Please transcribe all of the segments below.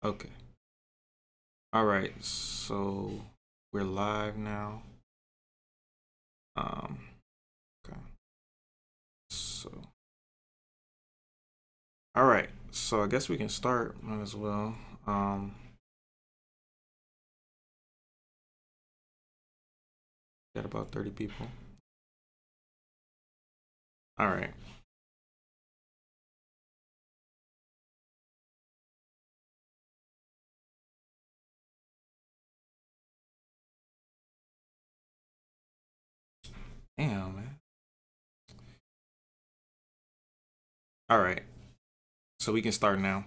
Okay. All right. So we're live now. Okay. So, all right. So I guess we can start. Might as well. Got about 30 people. All right. Damn, man. All right. So we can start now.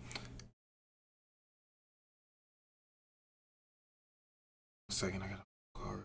A second, I gotta call.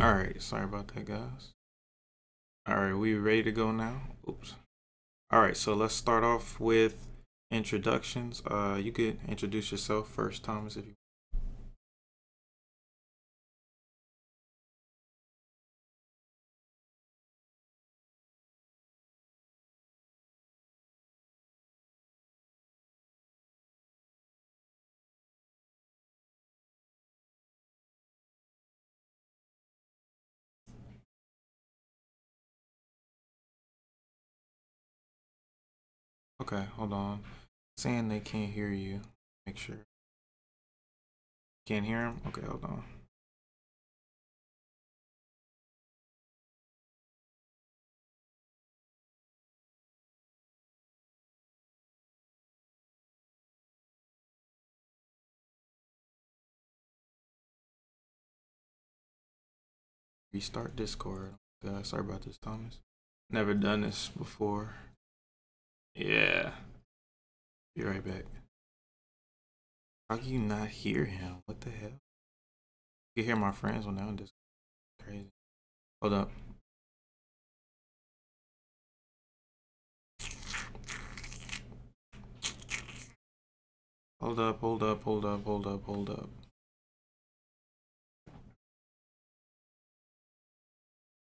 All right. Sorry about that, guys. All right. We ready to go now? Oops. All right. So let's start off with introductions. You could introduce yourself first, Thomas, if you. Okay. Hold on. Saying they can't hear you. Make sure. Can't hear him? Okay, hold on. Restart Discord. Sorry about this, Thomas. Never done this before. Yeah. Be right back. How can you not hear him? What the hell? You can hear my friends on now. This crazy. Hold up. Hold up, hold up, hold up, hold up, hold up.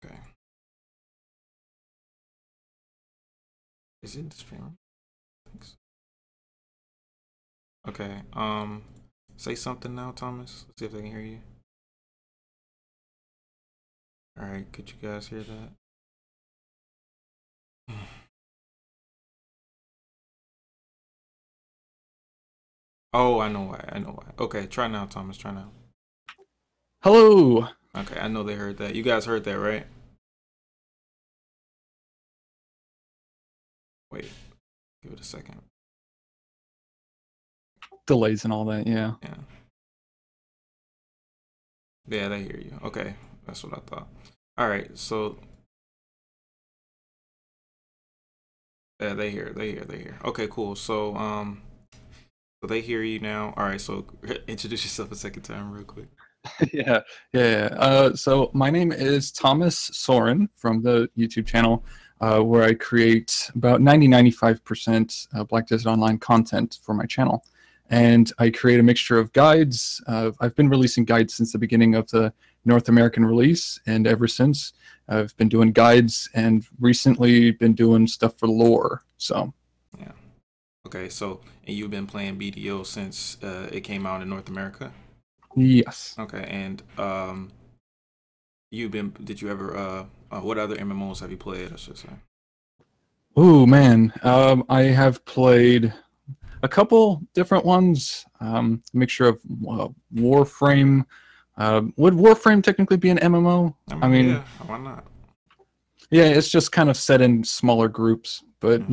Okay. Is it the stream? Thanks. Okay. Say something now, Thomas. Let's see if they can hear you. Alright, could you guys hear that? Oh, I know why. I know why. Okay, try now, Thomas. Try now. Hello. Okay, I know they heard that. You guys heard that, right? Wait, give it a second. Delays and all that, yeah. Yeah. Yeah, they hear you. Okay, that's what I thought. All right, so yeah, they hear. Okay, cool. So they hear you now. All right, so introduce yourself a second time, real quick. Yeah. So my name is Thomas Soren from the YouTube channel, where I create about 95% Black Desert Online content for my channel. And I create a mixture of guides. I've been releasing guides since the beginning of the North American release, and ever since I've been doing guides and recently been doing stuff for lore. So Yeah. Okay, so and you've been playing BDO since it came out in North America. yes. Okay, and did you ever what other MMOs have you played? I should say. Oh man, I have played a couple different ones. Mixture of Warframe. Would Warframe technically be an MMO? I I mean, mean, yeah, why not? yeah, it's just kind of set in smaller groups. But Mm.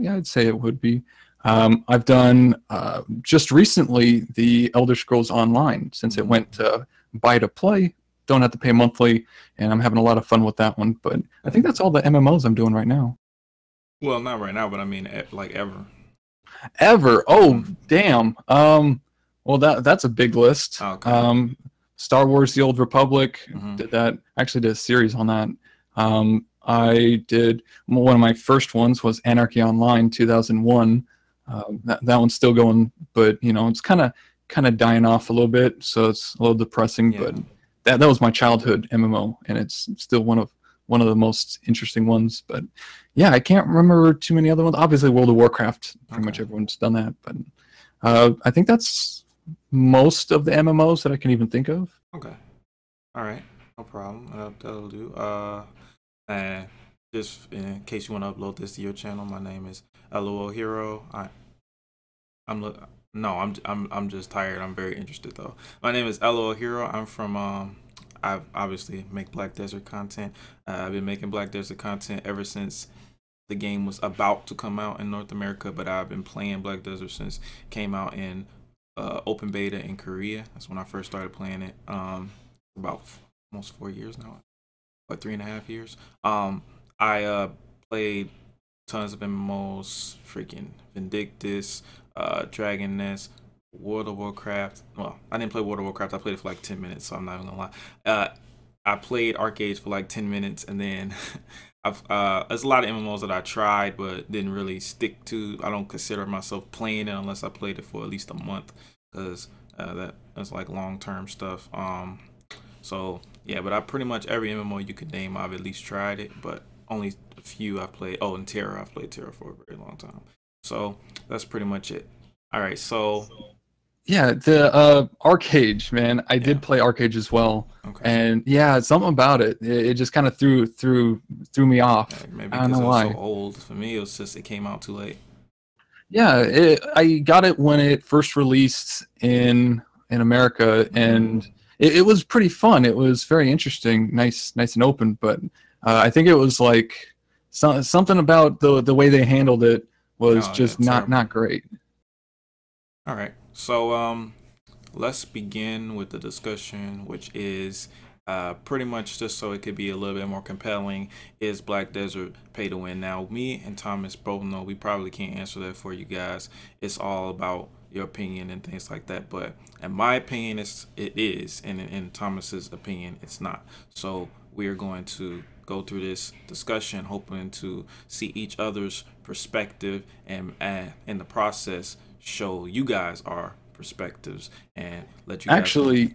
yeah, I'd say it would be. I've done just recently the Elder Scrolls Online since it Mm. went buy to play. Don't have to pay monthly, and I'm having a lot of fun with that one. But I think that's all the MMOs I'm doing right now. Well, not right now, but I mean, like ever. Ever? Oh, damn. Well, that's a big list. Okay. Star Wars: The Old Republic, Mm-hmm. did that. Actually did a series on that. I did one of my first ones was Anarchy Online 2001. That one's still going, but you know it's kind of dying off a little bit, so it's a little depressing. Yeah. But that was my childhood MMO, and it's still one of the most interesting ones. But yeah, I can't remember too many other ones. Obviously, World of Warcraft. Pretty much everyone's done that, but I think that's most of the MMOs that I can even think of. Okay. All right. No problem. That'll do. And just in case you want to upload this to your channel, my name is LOL Hero. I'm look. No, I'm just tired. I'm very interested though. My name is LOL Hero. I'm from I obviously make Black Desert content. I've been making Black Desert content ever since the game was about to come out in North America, but I've been playing Black Desert since it came out in open beta in Korea. That's when I first started playing it. About almost 4 years now, like 3.5 years. I played tons of MMOs, freaking Vindictus, Dragon Nest, World of Warcraft. Well, I didn't play World of Warcraft. I played it for like 10 minutes, so I'm not even gonna lie. I played Arcade for like 10 minutes, and then there's a lot of MMOs that I tried but didn't really stick to. I don't consider myself playing it unless I played it for at least a month, because that's like long-term stuff. So yeah, but I pretty much every MMO you could name, I've at least tried it, but only a few I've played. Oh, and Terra, I've played Terra for a very long time. So that's pretty much it. All right, so yeah, the Arcade, man, I did play Arcade as well, and yeah, something about it just kind of threw me off. Maybe I don't know because it why. was so old. For me, it was just it came out too late. Yeah, I got it when it first released in America, and it was pretty fun. It was very interesting, nice and open. But I think it was like something about the way they handled it was just not great. All right, so let's begin with the discussion, which is pretty much just so it could be a little bit more compelling. Is Black Desert pay to win? Now, me and Thomas both know we probably can't answer that for you guys. It's all about your opinion and things like that. But in my opinion, it is, and in Thomas's opinion, it's not. So we are going to go through this discussion, hoping to see each other's perspective, and in the process show you guys our perspectives and let you actually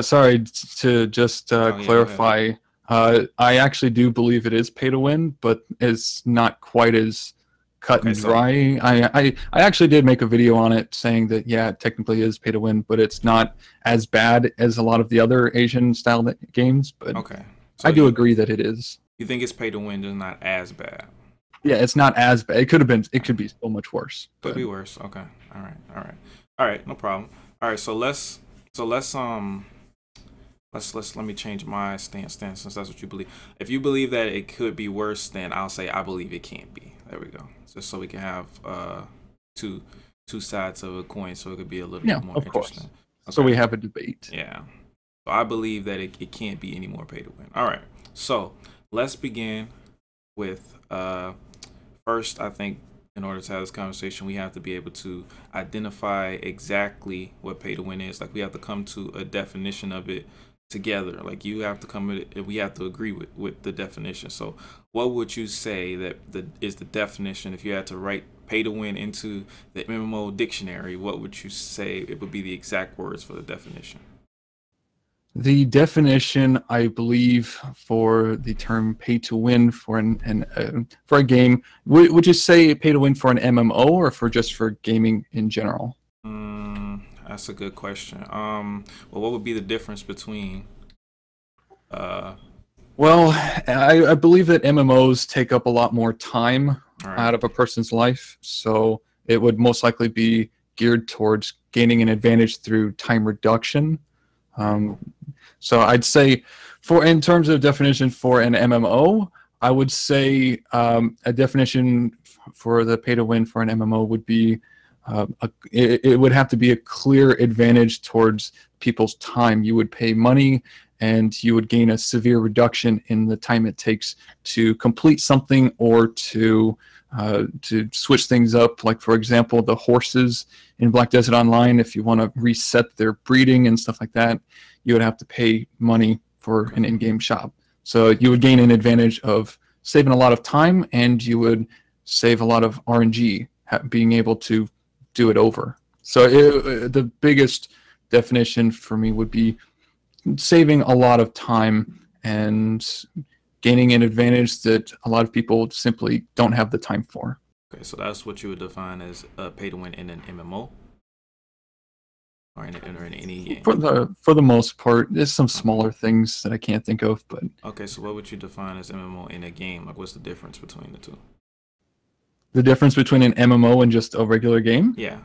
sorry to just clarify, I actually do believe it is pay to win, but it's not quite as cut and dry. I actually did make a video on it saying that yeah, it technically is pay to win, but it's not as bad as a lot of the other Asian style games. But so I do agree that it is. You think it's pay to win, just not as bad? Yeah, it's not as bad. It could have been. It could be so much worse. Could be worse. Okay. All right. No problem. All right. So let me change my stance since that's what you believe. If you believe that it could be worse, then I'll say I believe it can't be. There we go. Just so we can have two sides of a coin, so it could be a little bit more interesting. So we have a debate. Yeah. So I believe that it can't be any more pay to win. All right. So let's begin with first, I think in order to have this conversation, we have to be able to identify exactly what pay to win is. Like we have to come to a definition of it together. Like you have to come with it, we have to agree with the definition. So what would you say that is the definition? If you had to write pay to win into the MMO dictionary, what would you say it would be the exact words for the definition? The definition, I believe, for the term "pay to win" for for a game, would you say pay to win for an MMO or for gaming in general? That's a good question. Well, what would be the difference between? Well, I believe that MMOs take up a lot more time out of a person's life, so it would most likely be geared towards gaining an advantage through time reduction. So I'd say, in terms of definition for an MMO, I would say a definition for the pay to win for an MMO would be it would have to be a clear advantage towards people's time. You would pay money and you would gain a severe reduction in the time it takes to complete something or to to switch things up. Like, for example, the horses in Black Desert Online, if you want to reset their breeding and stuff like that, you would have to pay money for an in-game shop. So you would gain an advantage of saving a lot of time, and you would save a lot of RNG, being able to do it over. So the biggest definition for me would be saving a lot of time and gaining an advantage that a lot of people simply don't have the time for. Okay, so that's what you would define as pay to win in an MMO, or in any game. For the most part, there's some smaller things that I can't think of, but okay. So what would you define as MMO in a game? Like, what's the difference between the two? The difference between an MMO and just a regular game? Yeah.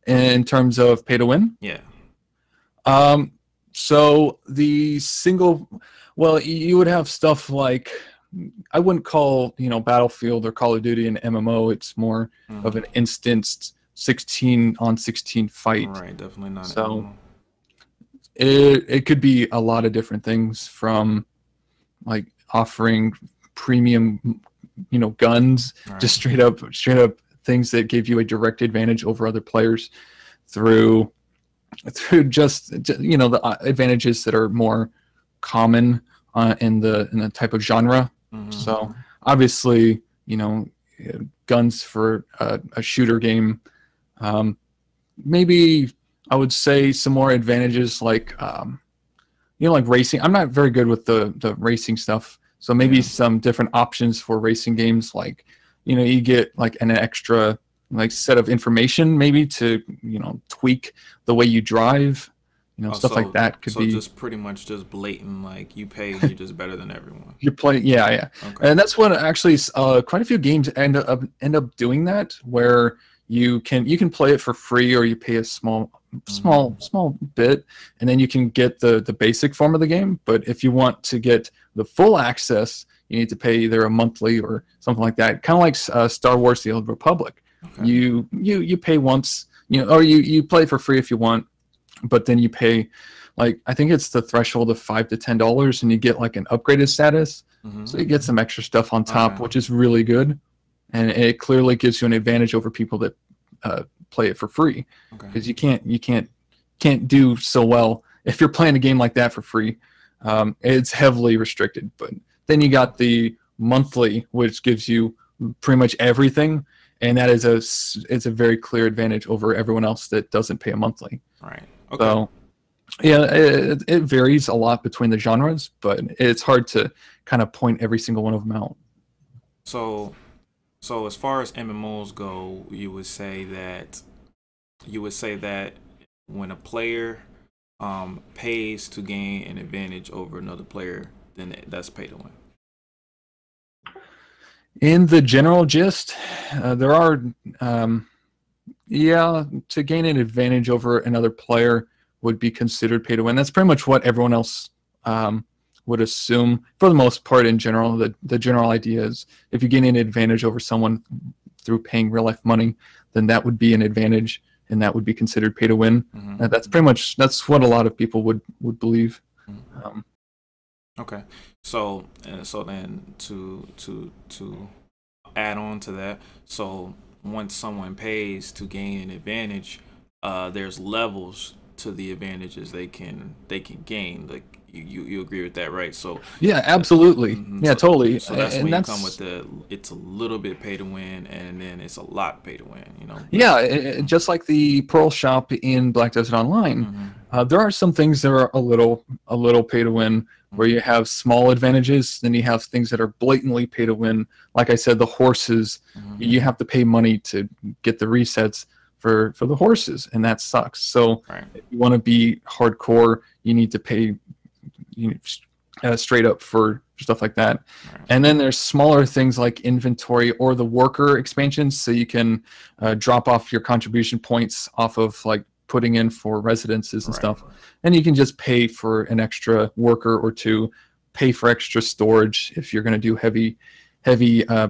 In terms of pay to win? Yeah. So the single, well, you would have stuff like, I wouldn't call, Battlefield or Call of Duty an MMO. It's more of an instanced 16-on-16 fight. Right, definitely not. So it could be a lot of different things, from like offering premium, guns, right, just straight up things that give you a direct advantage over other players through just the advantages that are more common in the type of genre. So obviously, guns for a shooter game. Maybe I would say some more advantages like like racing. I'm not very good with the racing stuff, so maybe some different options for racing games, like you get like an extra set of information maybe to tweak the way you drive, stuff like that could be. So just pretty much just blatant, like you pay and you're just better than everyone. You play, yeah. Okay. And that's what actually quite a few games end up doing that, where you can play it for free, or you pay a small bit, and then you can get the basic form of the game. But if you want to get the full access, you need to pay either a monthly or something like that. Kind of like Star Wars: The Old Republic. Okay. You pay once, or you play for free if you want, but then you pay, like, I think it's the threshold of $5 to $10, and you get like an upgraded status. So you get some extra stuff on top, which is really good, and it clearly gives you an advantage over people that play it for free, because you can't do so well if you're playing a game like that for free. It's heavily restricted. But then you got the monthly, which gives you pretty much everything, and that is it's a very clear advantage over everyone else that doesn't pay a monthly. Right. Okay. So yeah, it varies a lot between the genres, but it's hard to kind of point every single one of them out. So as far as MMOs go, you would say that when a player pays to gain an advantage over another player, then that's pay to win. In the general gist, there are, to gain an advantage over another player would be considered pay to win. That's pretty much what everyone else would assume. For the most part, in general, the general idea is if you gain an advantage over someone through paying real life money, then that would be an advantage, and that would be considered pay to win. That's what a lot of people would believe. Okay, so then to add on to that, so once someone pays to gain an advantage, there's levels to the advantages they can gain. Like you agree with that, right? So yeah, absolutely. Yeah, totally. So that's when you come with it's a little bit pay to win, and then it's a lot pay to win. Yeah, just like the Pearl Shop in Black Desert Online, there are some things that are a little pay to win, where you have small advantages, then you have things that are blatantly pay to win. Like I said, the horses, you have to pay money to get the resets for the horses, and that sucks. So if you want to be hardcore, you need to pay straight up for stuff like that. And then there's smaller things like inventory or the worker expansions, so you can drop off your contribution points off of like putting in for residences and stuff, and you can just pay for an extra worker or two, pay for extra storage if you're going to do heavy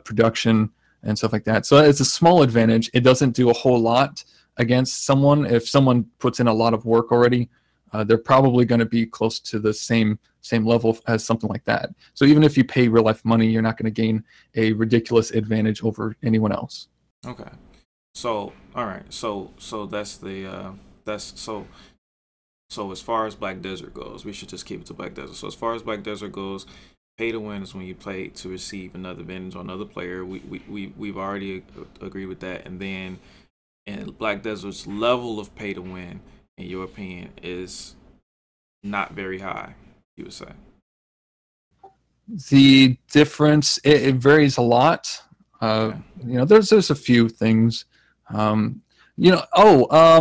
production and stuff like that. So it's a small advantage. It doesn't do a whole lot against someone. If someone puts in a lot of work already, they're probably going to be close to the same same level as something like that. So even if you pay real life money, you're not going to gain a ridiculous advantage over anyone else. Okay. So all right. So that's the that's so as far as Black Desert goes, we should just keep it to Black Desert. So as far as Black Desert goes, pay to win is when you play to receive another advantage on another player. We've already agreed with that. And then in Black Desert's level of pay to win, in your opinion, is not very high, you would say. The difference, it varies a lot. Okay. You know, there's a few things. You know, I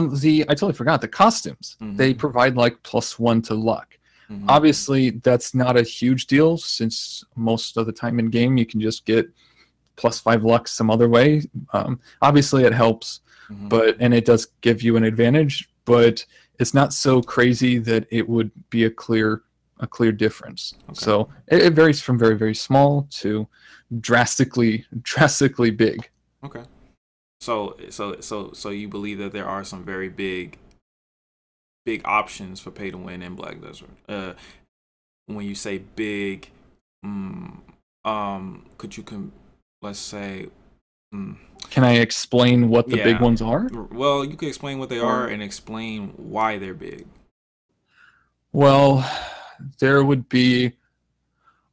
totally forgot the costumes. They provide like +1 to luck. Obviously, that's not a huge deal since most of the time in game you can just get +5 luck some other way. Obviously, it helps, and it does give you an advantage, but it's not so crazy that it would be a clear difference. Okay. So it varies from very, very small to drastically big. Okay. So you believe that there are some very big options for pay to win in Black Desert. When you say big, could you let's say, can I explain what the big ones are? Well, you could explain what they are and explain why they're big. Well, there would be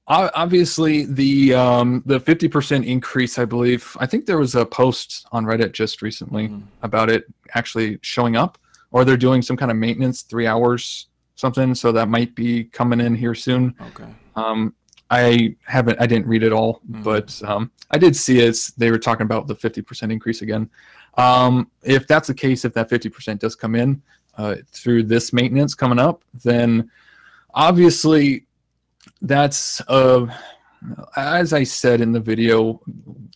obviously the 50% increase. I think there was a post on Reddit just recently about it actually showing up, or they're doing some kind of maintenance, 3 hours something, so that might be coming in here soon. Okay. I didn't read it all, but I did see it. They were talking about the 50% increase again. If that's the case, if that 50% does come in through this maintenance coming up, then obviously that's as I said in the video,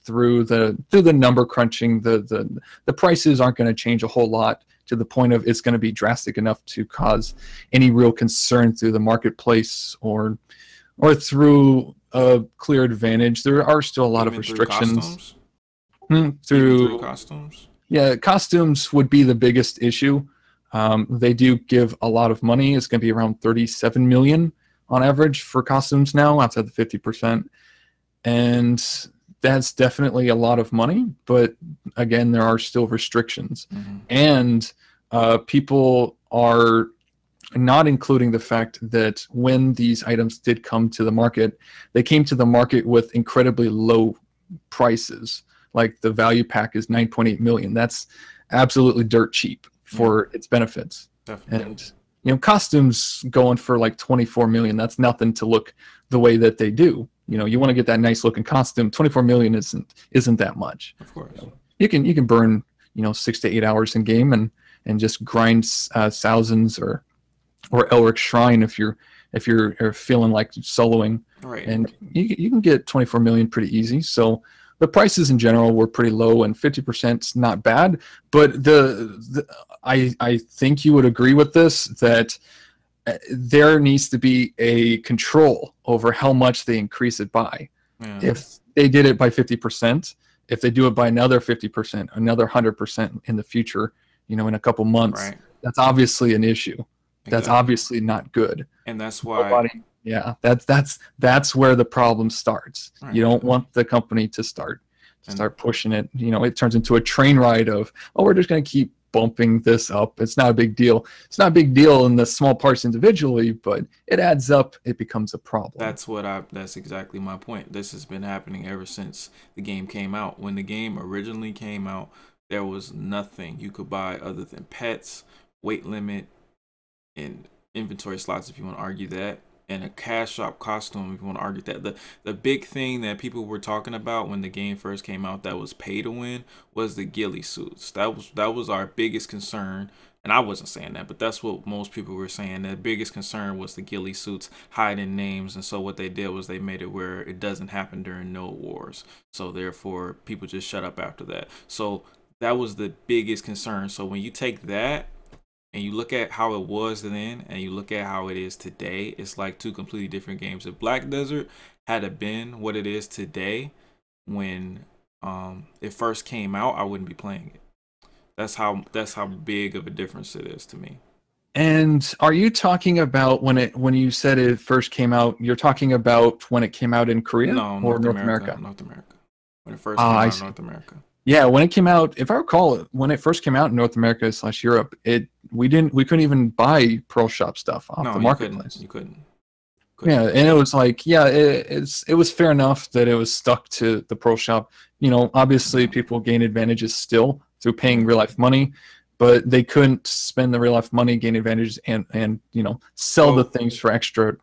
through the number crunching, the prices aren't going to change a whole lot to the point of it's going to be drastic enough to cause any real concern through the marketplace or through a clear advantage. There are still a lot of restrictions. Through costumes? Yeah, costumes would be the biggest issue. They do give a lot of money. It's going to be around 37 million on average for costumes now, outside the 50%. And that's definitely a lot of money, but again, there are still restrictions. And people are not including the fact that when these items did come to the market, they came to the market with incredibly low prices. Like the value pack is 9.8 million. That's absolutely dirt cheap for its benefits. Definitely. And you know, costumes going for like 24 million, that's nothing to look the way that they do. You know, you want to get that nice looking costume, 24 million isn't that much. Of course. You can burn, 6 to 8 hours in game and just grind thousands or Elric Shrine if you're feeling like soloing. Right. And you can get 24 million pretty easy. So the prices in general were pretty low, and 50% is not bad. But I think you would agree with this, that there needs to be a control over how much they increase it by. Yeah. If they did it by 50%, if they do it by another 50%, another 100% in the future, in a couple months, right, that's obviously an issue. Exactly. That's obviously not good. And that's why. That's where the problem starts. Right. You don't want the company to start pushing it. It turns into a train ride of, we're just going to keep bumping this up. It's not a big deal. It's not a big deal in the small parts individually, but it adds up. It becomes a problem. That's exactly my point. This has been happening ever since the game came out. When the game originally came out, there was nothing you could buy other than pets, weight limit, and inventory slots, if you want to argue that, and a cash shop costume, if you want to argue that. The big thing that people were talking about when the game first came out that was pay to win was the ghillie suits. That was our biggest concern. And I wasn't saying that, but that's what most people were saying. The biggest concern was the ghillie suits hiding names. And so what they did was they made it where it doesn't happen during node wars. So therefore, people just shut up after that. So that was the biggest concern. So when you take that and you look at how it was then and you look at how it is today, it's like two completely different games. If Black Desert had been what it is today when it first came out, I wouldn't be playing it. That's how big of a difference it is to me. And are you talking about when you said it first came out, you're talking about when it came out in Korea No, or North North America, America? North America. When it first Ah, came I out in see. North America. Yeah, when it came out, if I recall, when it first came out in North America slash Europe, we couldn't even buy Pearl Shop stuff off No, the you couldn't. marketplace. You couldn't. Yeah, Couldn't. and it was like, yeah, it was fair enough that it was stuck to the Pearl Shop. You know, obviously Yeah. people gain advantages still through paying Yeah. real life money, but they couldn't spend the real life money, gain advantages, and sell the Well, things for extra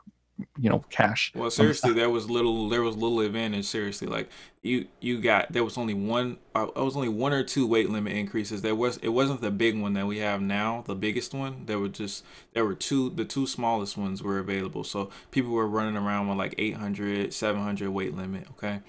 cash Well, on the seriously, side. there was little advantage. Seriously, like you got there was only one it was only one or two weight limit increases. It wasn't the big one that we have now, the biggest one. There were two, the two smallest ones were available. So people were running around with like 800, 700 weight limit. Okay,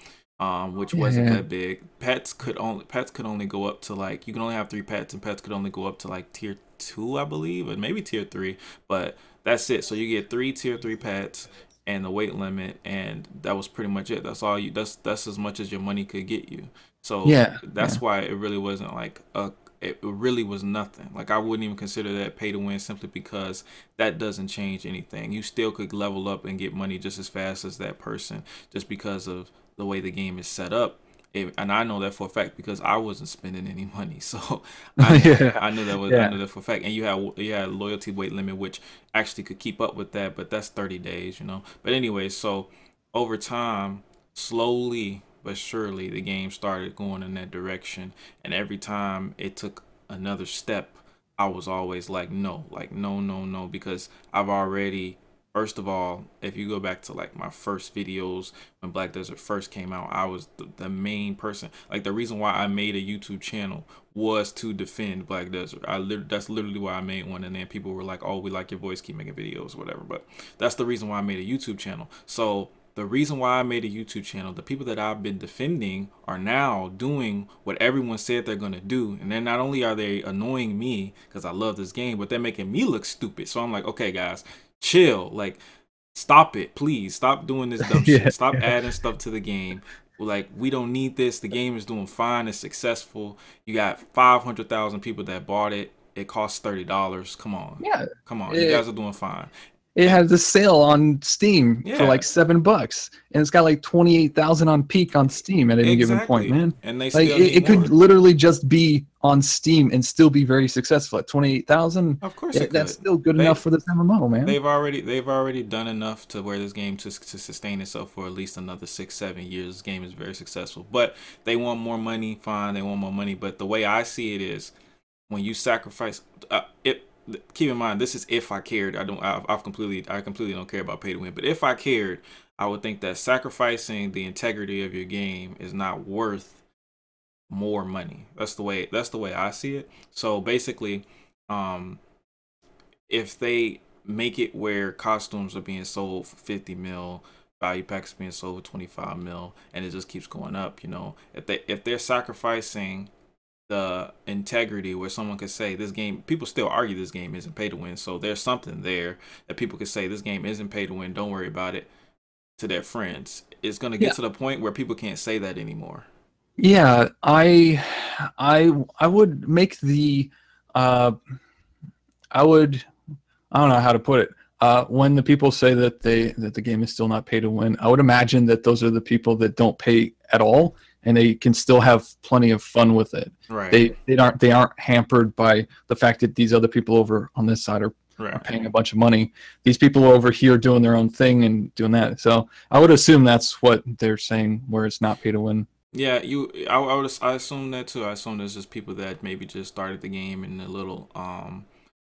which Yeah, wasn't yeah, that big. Pets could only go up to like you can only have three pets, and pets could only go up to like tier two, I believe, and maybe tier three, but that's it. So you get three tier three pets and the weight limit, and that was pretty much it. That's all you. That's as much as your money could get you. So yeah, that's why it really wasn't like a. It really was nothing. Like I wouldn't even consider that pay to win simply because that doesn't change anything. You still could level up and get money just as fast as that person, just because of the way the game is set up. And I know that for a fact because I wasn't spending any money, so I yeah, I yeah. knew that for a fact. And you had a loyalty weight limit, which actually could keep up with that, but that's 30 days, you know. But anyway, so over time, slowly but surely, the game started going in that direction, and every time it took another step, I was always like no, no, no, because I've already. First of all, if you go back to like my first videos when Black Desert first came out, I was the main person. Like the reason why I made a YouTube channel was to defend Black Desert. That's literally why I made one, and then people were like, "Oh, we like your voice, keep making videos, whatever." But that's the reason why I made a YouTube channel. So the reason why I made a YouTube channel, the people that I've been defending are now doing what everyone said they're gonna do, and then not only are they annoying me because I love this game, but they're making me look stupid. So I'm like, okay, guys, chill, like stop it, please stop doing this dumb Yeah, shit, stop yeah, adding stuff to the game. Like we don't need this. The game is doing fine, it's successful. You got 500,000 people that bought it. It costs $30. Come on, yeah. come on, you guys It, are doing fine. it And has a sale on Steam for yeah, like $7, and it's got like 28,000 on peak on Steam at any given point, exactly, man. and they Like still need it could more. literally just be on Steam and still be very successful at 28,000. Of course Yeah, it that's could. still good enough They for this MMO, man. they've already done enough to where this game to sustain itself for at least another 6 7 years. This game is very successful, but they want more money. Fine, they want more money. But the way I see it is, when you sacrifice it. Keep in mind, this is if I cared. I completely don't care about pay to win. But if I cared, I would think that sacrificing the integrity of your game is not worth more money. That's the way I see it. So basically, um, if they make it where costumes are being sold for 50 mil, value packs being sold for 25 mil, and it just keeps going up, if they're sacrificing the integrity where someone could say this game, people still argue this game isn't pay to win, so there's something there that people could say this game isn't pay to win, don't worry about it, to their friends. It's going to get Yeah, to the point where people can't say that anymore. yeah. I would make the uh, I would I don't know how to put it. When the people say that the game is still not pay to win, I would imagine that those are the people that don't pay at all, and they can still have plenty of fun with it. Right. They aren't hampered by the fact that these other people over on this side are Right. paying a bunch of money. These people are over here doing their own thing and doing that. So I would assume that's what they're saying, where it's not pay to win. Yeah, I assume that too. I assume there's just people that maybe just started the game and a little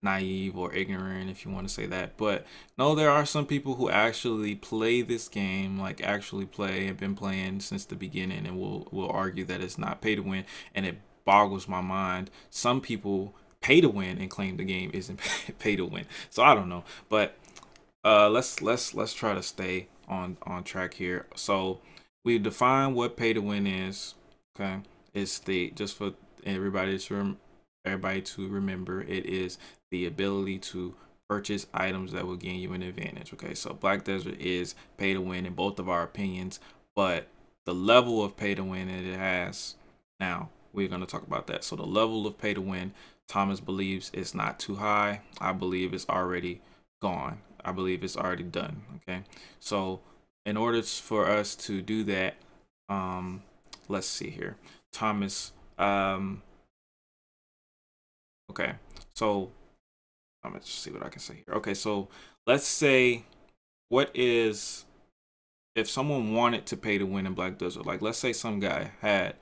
naive or ignorant, if you want to say that. But no, there are some people who actually play this game, like actually play, have been playing since the beginning, and will argue that it's not pay to win, and it boggles my mind. Some people pay to win and claim the game isn't pay to win. So I don't know, but let's try to stay on track here. So we define what pay to win is. Okay, it's the just for everybody to remember, it is the ability to purchase items that will gain you an advantage. Okay, so Black Desert is pay to win in both of our opinions, but the level of pay to win that it has now, we're going to talk about that. So the level of pay to win, Thomas believes it's not too high. I believe it's already gone. I believe it's already done. Okay. So in order for us to do that, let's see here. Thomas, okay. So I'm going to see what I can say here. Okay. So let's say, if someone wanted to pay to win in Black Desert, like let's say some guy had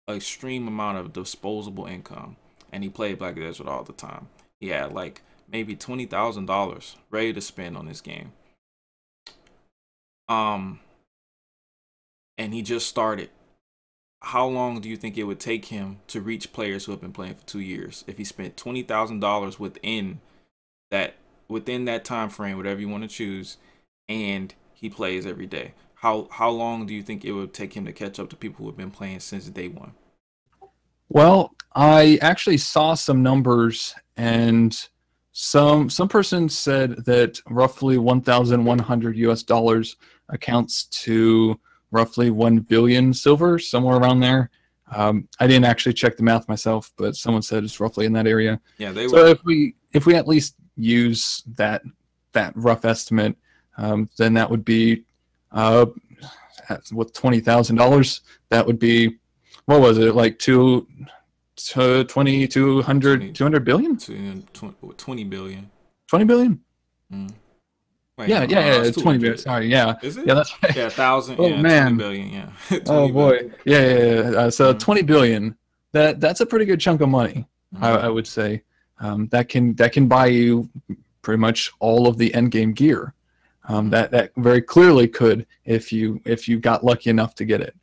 an extreme amount of disposable income and he played Black Desert all the time. He had like maybe $20,000 ready to spend on this game. And he just started. How long do you think it would take him to reach players who have been playing for 2 years if he spent $20,000 within that time frame, whatever you want to choose, and he plays every day? How long do you think it would take him to catch up to people who have been playing since day one? Well, I actually saw some numbers, and some person said that roughly 1,100 US dollars accounts to roughly 1 billion silver, somewhere around there. I didn't actually check the math myself, but someone said it's roughly in that area. Yeah, they so were. if we at least use that rough estimate, then that would be with $20,000. That would be, what was it, like 200 billion? 20 billion. 20 billion? Wait, yeah, no, yeah, 20 billion. Sorry, yeah. Is it? Yeah, that's right. Yeah, 1,000. Oh, yeah, man. 20 billion. Yeah. 20 oh boy. billion. Yeah. So 20 billion. That's a pretty good chunk of money. I would say. That can buy you pretty much all of the Endgame gear. That very clearly could if you got lucky enough to get it.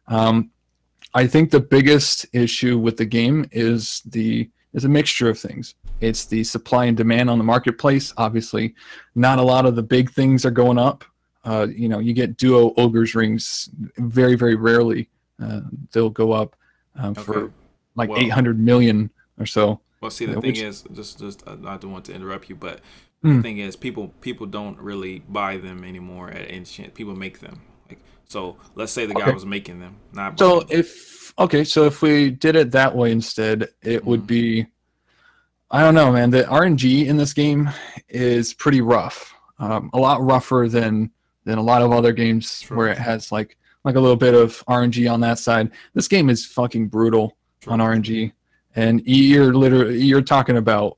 I think the biggest issue with the game is a mixture of things. It's the supply and demand on the marketplace. Obviously, not a lot of the big things are going up. You get duo ogre's rings very, very rarely. They'll go up for like 800 million or so. Well, see, the thing is, just I don't want to interrupt you, but the thing is, people don't really buy them anymore at Enchant. People make them. So let's say the guy was making them, not buying them. So if we did it that way instead, it would be, I don't know, man. The RNG in this game is pretty rough. A lot rougher than a lot of other games where it has like a little bit of RNG on that side. This game is fucking brutal on RNG, and you're talking about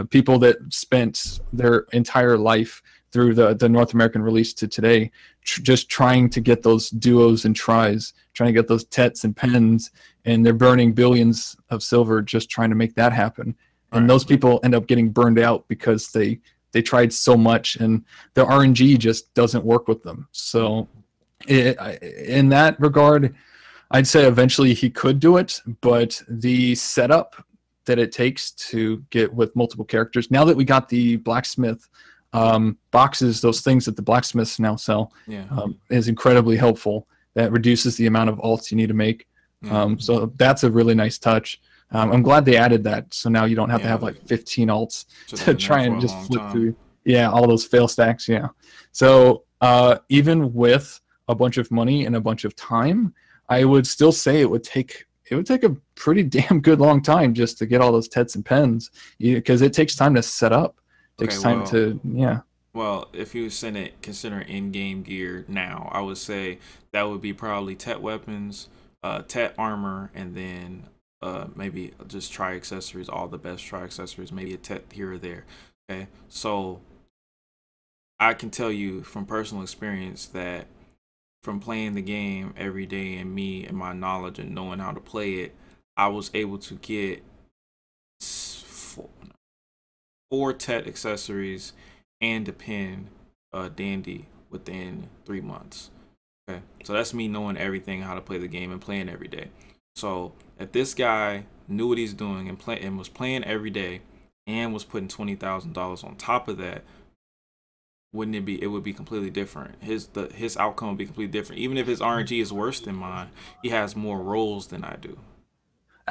people that spent their entire life through the North American release to today, just trying to get those duos and tries, trying to get those tets and pens, and they're burning billions of silver just trying to make that happen. And those people end up getting burned out because they tried so much, and the RNG just doesn't work with them. So in that regard, I'd say eventually he could do it, but the setup that it takes to get with multiple characters, now that we got the blacksmith boxes, those things that the blacksmiths now sell, is incredibly helpful. That reduces the amount of alts you need to make. So that's a really nice touch. I'm glad they added that, so now you don't have to have like 15 alts to try and just flip through all those fail stacks. So even with a bunch of money and a bunch of time, I would still say it would take a pretty damn good long time just to get all those tets and pens, because it takes time to set up. Takes time to Well, if you consider in-game gear now, I would say that would be probably tet weapons, tet armor, and then maybe just tri accessories, all the best tri accessories, maybe a tet here or there. Okay, so I can tell you from personal experience that from playing the game every day and me and my knowledge and knowing how to play it, I was able to get 4 tet accessories and a pin dandy within 3 months. Okay, so that's me knowing everything, how to play the game and playing every day. So if this guy knew what he's doing and was playing every day and was putting $20,000 on top of that, wouldn't it be? It would be completely different. His outcome would be completely different. Even if his RNG is worse than mine, he has more rolls than I do.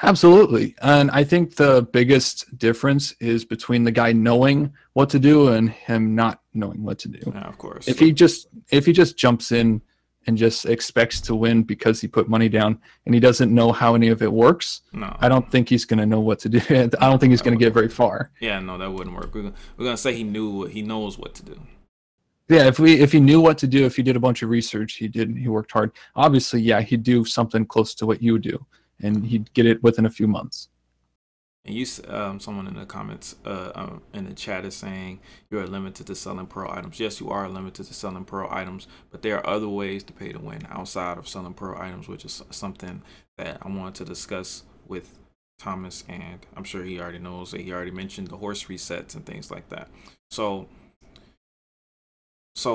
Absolutely. And I think the biggest difference is between the guy knowing what to do and him not knowing what to do. Yeah, of course. If he just jumps in and just expects to win because he put money down and he doesn't know how any of it works, No, I don't think he's going to know what to do. I don't think he's going to get very far. Yeah, no, that wouldn't work. We're gonna say he knows what to do. Yeah, if he knew what to do, if he did a bunch of research, he worked hard. Obviously, yeah, he'd do something close to what you would do, and he'd get it within a few months. And you, someone in the comments, in the chat is saying you are limited to selling Pearl items. Yes, you are limited to selling Pearl items, but there are other ways to pay to win outside of selling Pearl items, which is something that I wanted to discuss with Thomas, and I'm sure he already knows that he already mentioned the horse resets and things like that. So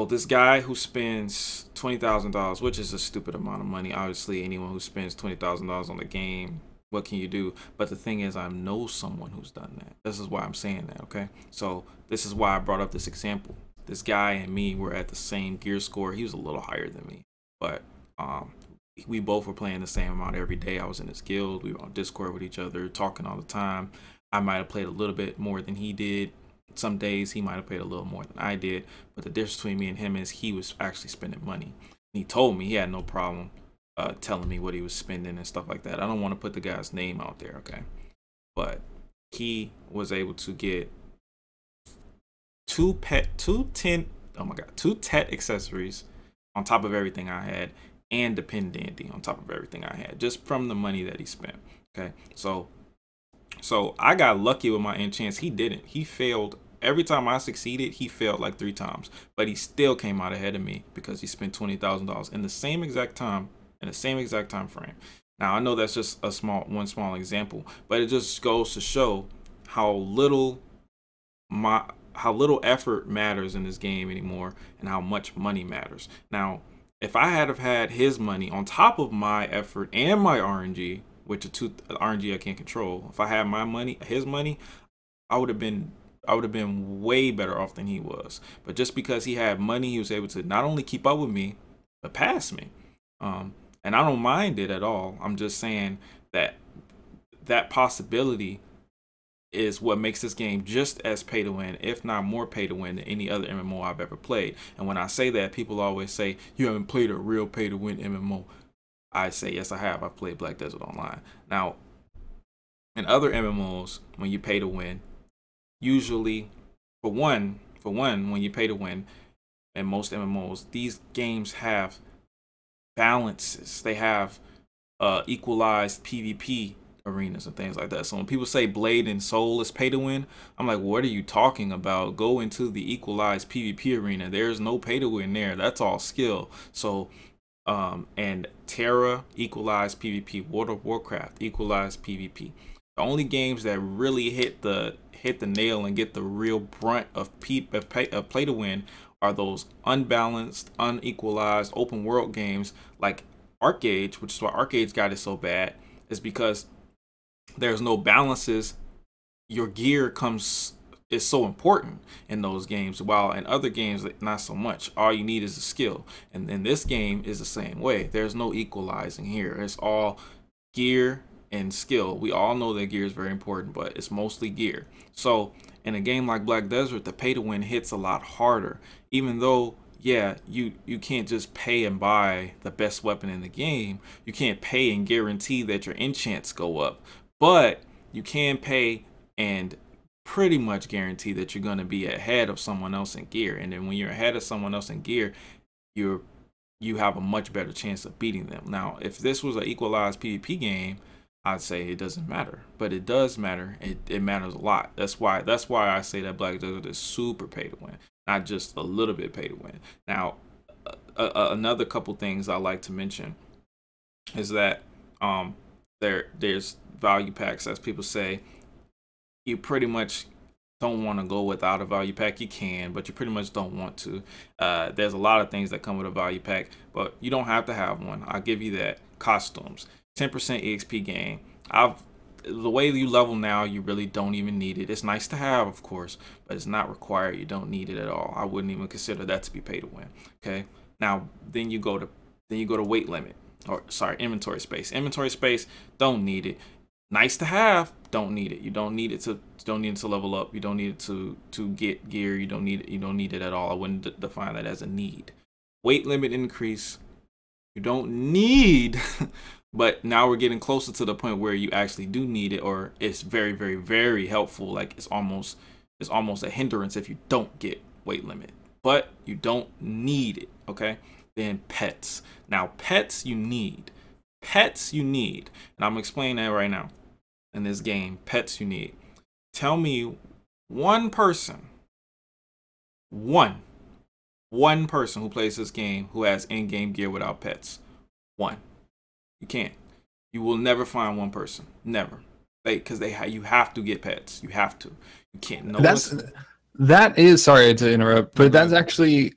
this guy who spends $20,000, which is a stupid amount of money. Obviously, anyone who spends $20,000 on the game, what can you do? But the thing is, I know someone who's done that. This is why I'm saying that, okay? So this is why I brought up this example. This guy and me were at the same gear score. He was a little higher than me, but we both were playing the same amount every day. I was in his guild. We were on Discord with each other, talking all the time. I might have played a little bit more than he did. Some days he might have played a little more than I did, but the difference between me and him is he was actually spending money. He told me he had no problem telling me what he was spending and stuff like that. I don't want to put the guy's name out there, okay? But he was able to get two tet accessories on top of everything I had, and the pin dandy on top of everything I had, just from the money that he spent. Okay, so I got lucky with my enchants. He didn't. He failed. Every time I succeeded, he failed like 3 times, but he still came out ahead of me because he spent $20,000 in the same exact time, in the same exact time frame. Now I know that's just a one small example, but it just goes to show how little effort matters in this game anymore, and how much money matters. Now, if I had have had his money on top of my effort and my RNG, which are two RNG I can't control, if I had my money, his money, I would have been way better off than he was. But just because he had money, he was able to not only keep up with me, but pass me. And I don't mind it at all. I'm just saying that that possibility is what makes this game just as pay to win, if not more pay to win, than any other MMO I've ever played. And when I say that, people always say, you haven't played a real pay to win MMO. I say, yes, I have. I've played Black Desert Online. Now, in other MMOs, when you pay to win, usually, for one, when you pay to win, in most MMOs, these games have balances. They have equalized PvP arenas and things like that. So when people say Blade and Soul is pay to win, I'm like, what are you talking about? Go into the equalized PvP arena. There's no pay to win there. That's all skill. So and Terra equalized PvP, World of Warcraft equalized PvP. The only games that really hit the nail and get the real brunt of play to win are those unbalanced, unequalized open world games like Arcade, which is why Arcade's got it so bad, is because there's no balances. Your gear is so important in those games, while in other games not so much. All you need is a skill, and in this game is the same way. There's no equalizing here. It's all gear and skill. We all know that gear is very important, but it's mostly gear. So in a game like Black Desert, the pay to win hits a lot harder, even though, yeah, you can't just pay and buy the best weapon in the game. You can't pay and guarantee that your enchants go up, but you can pay and pretty much guarantee that you're going to be ahead of someone else in gear. And then when you're ahead of someone else in gear, you have a much better chance of beating them. Now, if this was an equalized PvP game, I'd say it doesn't matter, but it does matter. It matters a lot. That's why I say that Black Desert is super pay to win, not just a little bit pay to win. Now, another couple things I like to mention is that there's value packs, as people say. You pretty much don't want to go without a value pack. You can, but you pretty much don't want to. There's a lot of things that come with a value pack, but you don't have to have one. I'll give you that. Costumes, 10% EXP gain. The way you level now, you really don't even need it. It's nice to have, of course, but it's not required. You don't need it at all. I wouldn't even consider that to be pay to win. Okay. Now, then you go to weight limit, or sorry, inventory space. Inventory space, don't need it. Nice to have, don't need it. You don't need it to level up. You don't need it to get gear. You don't need it at all. I wouldn't define that as a need. Weight limit increase, You don't need, but now we're getting closer to the point where you actually do need it, or it's very, very, very helpful. Like it's almost a hindrance if you don't get weight limit, but you don't need it. Okay. Then pets. Now pets you need. Pets you need. And I'm explaining that right now. In this game, pets you need. Tell me one person, one person who plays this game who has in-game gear without pets. One. You can't. You will never find one person. Never. Because you have to get pets. You have to. You can't. No. That is, sorry to interrupt, but that's actually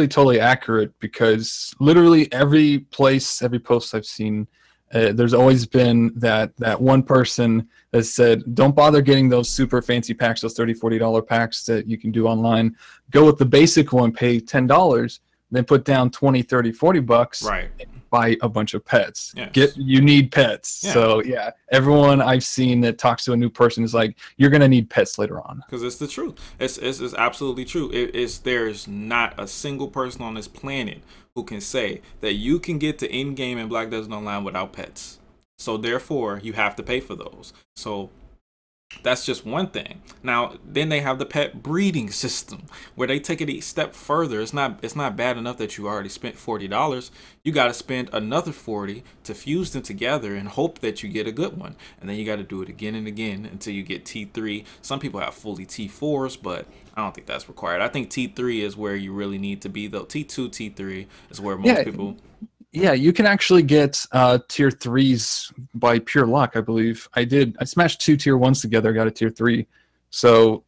totally accurate, because literally every post I've seen, there's always been that one person that said, don't bother getting those super fancy packs, those $30-$40 packs that you can do online. Go with the basic one, pay $10, then put down 20, 30, 40 bucks. Right. Buy a bunch of pets. Yes. You need pets. Yeah. So yeah, everyone I've seen that talks to a new person is like, you're gonna need pets later on. Because it's the truth. It's absolutely true. There's not a single person on this planet who can say that you can get to in-game in Black Desert Online without pets. So therefore, you have to pay for those. So that's just one thing. Now, then they have the pet breeding system, where they take it a step further. It's not bad enough that you already spent $40. You got to spend another $40 to fuse them together and hope that you get a good one. And then you got to do it again and again until you get T3. Some people have fully T4s, but I don't think that's required. I think T3 is where you really need to be, though. T2, T3 is where most people... Yeah, you can actually get tier 3s by pure luck, I believe. I smashed 2 tier 1s together, got a tier 3. So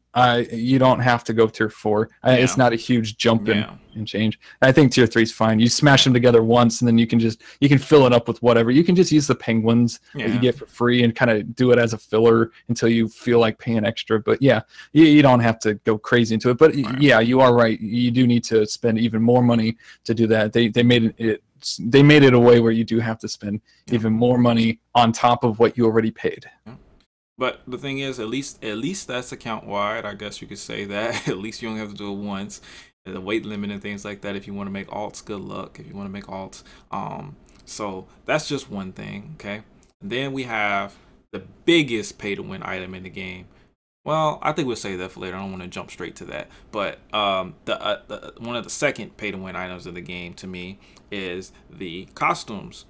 you don't have to go tier 4. It's not a huge jump in change. I think tier 3 is fine. You smash them together once, and then you can fill it up with whatever. You can just use the penguins that you get for free and kind of do it as a filler until you feel like paying extra. But yeah, you don't have to go crazy into it. But yeah, you are right. You do need to spend even more money to do that. They made it a way where you do have to spend even more money on top of what you already paid. But the thing is, at least that's account wide. I guess you could say that. At least you only have to do it once. The weight limit and things like that. If you want to make alts, good luck. If you want to make alts, so that's just one thing. Okay. And then we have the biggest pay to win item in the game. Well, I think we'll save that for later. I don't want to jump straight to that. But one of the second pay to win items of the game to me is the costumes.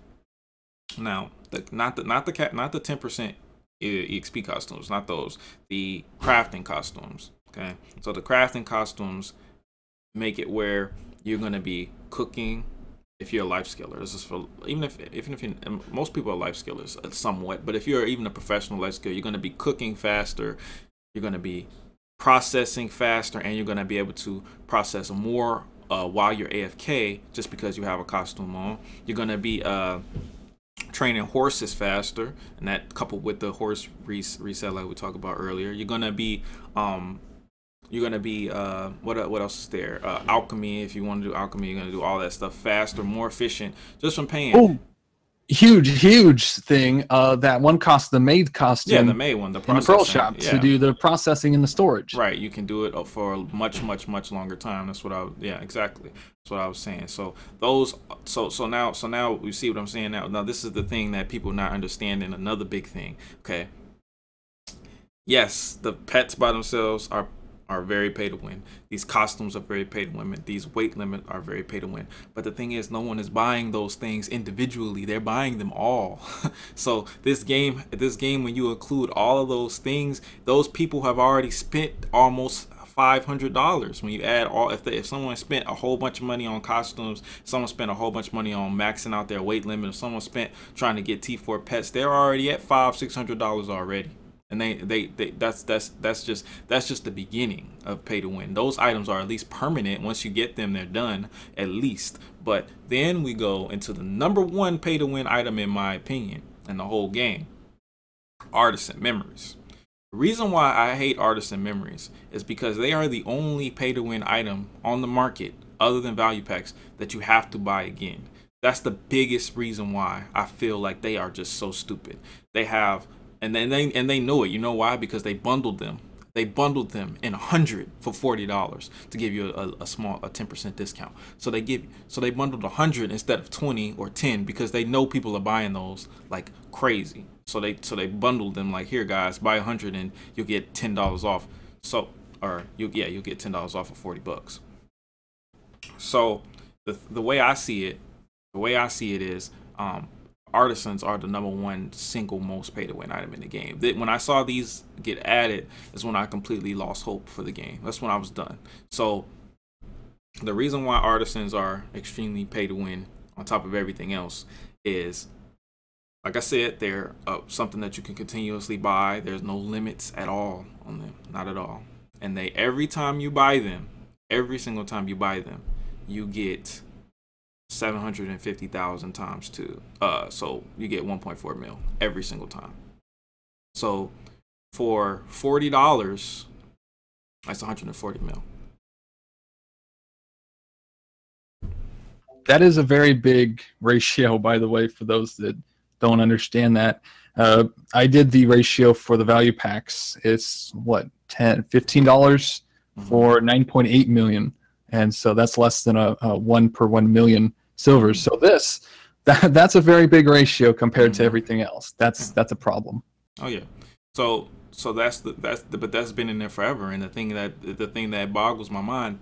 Now, not the 10% EXP costumes, not those. The crafting costumes. Okay, so the crafting costumes make it where you're going to be cooking. If you're a life skiller, this is for even if you, most people are life skillers somewhat, but if you're even a professional life skiller, you're going to be cooking faster. You're going to be processing faster, and you're going to be able to process more while you're AFK just because you have a costume on. You're going to be training horses faster, and that coupled with the horse reset like we talked about earlier. You're going to be what else is there? Alchemy. If you want to do alchemy, you're going to do all that stuff faster, more efficient, just from paying. Oh. Huge thing, that one the maid costume. Yeah, the maid one, the pearl shop to do the processing and the storage. Right, you can do it for a much longer time. That's what exactly. That's what I was saying. So those, so now you see what I'm saying now. Now this is the thing that people not understanding. Another big thing. Okay. Yes, the pets by themselves are very pay to win. These costumes are very pay to win. These weight limits are very pay to win. But the thing is, no one is buying those things individually. They're buying them all. So this game, when you include all of those things, those people have already spent almost $500 when you add all. If someone spent a whole bunch of money on costumes, someone spent a whole bunch of money on maxing out their weight limit, if someone spent trying to get T4 pets, they're already at $500-$600 already. And that's just the beginning of pay to win. Those items are at least permanent. Once you get them, they're done at least. But then we go into the #1 pay to win item, in my opinion, in the whole game: Artisan memories. The reason why I hate Artisan memories is because they are the only pay to win item on the market other than value packs that you have to buy again. That's the biggest reason why I feel like they are just so stupid. They have. And they know it. You know why? Because they bundled them. They bundled them in 100 for $40 to give you a small 10% discount. So they bundled 100 instead of 20 or 10 because they know people are buying those like crazy. So they bundled them like, here guys, buy 100 and you'll get $10 off. So you'll get $10 off for $40. So the way I see it is Artisans are the #1 single most pay to win item in the game. When I saw these get added is when I completely lost hope for the game. That's when I was done. So the reason why Artisans are extremely pay to win on top of everything else is, like I said, they're something that you can continuously buy. There's no limits at all on them, not at all. And every time you buy them, every single time you buy them, you get 750,000 times 2. So you get 1.4 mil every single time. So for $40, that's 140 mil. That is a very big ratio, by the way, for those that don't understand that. I did the ratio for the value packs. It's what, $15 for 9.8 million. And so that's less than a 1 per 1 million silvers. So that's a very big ratio compared to everything else. That's a problem. Oh yeah. So but that's been in there forever. And the thing that boggles my mind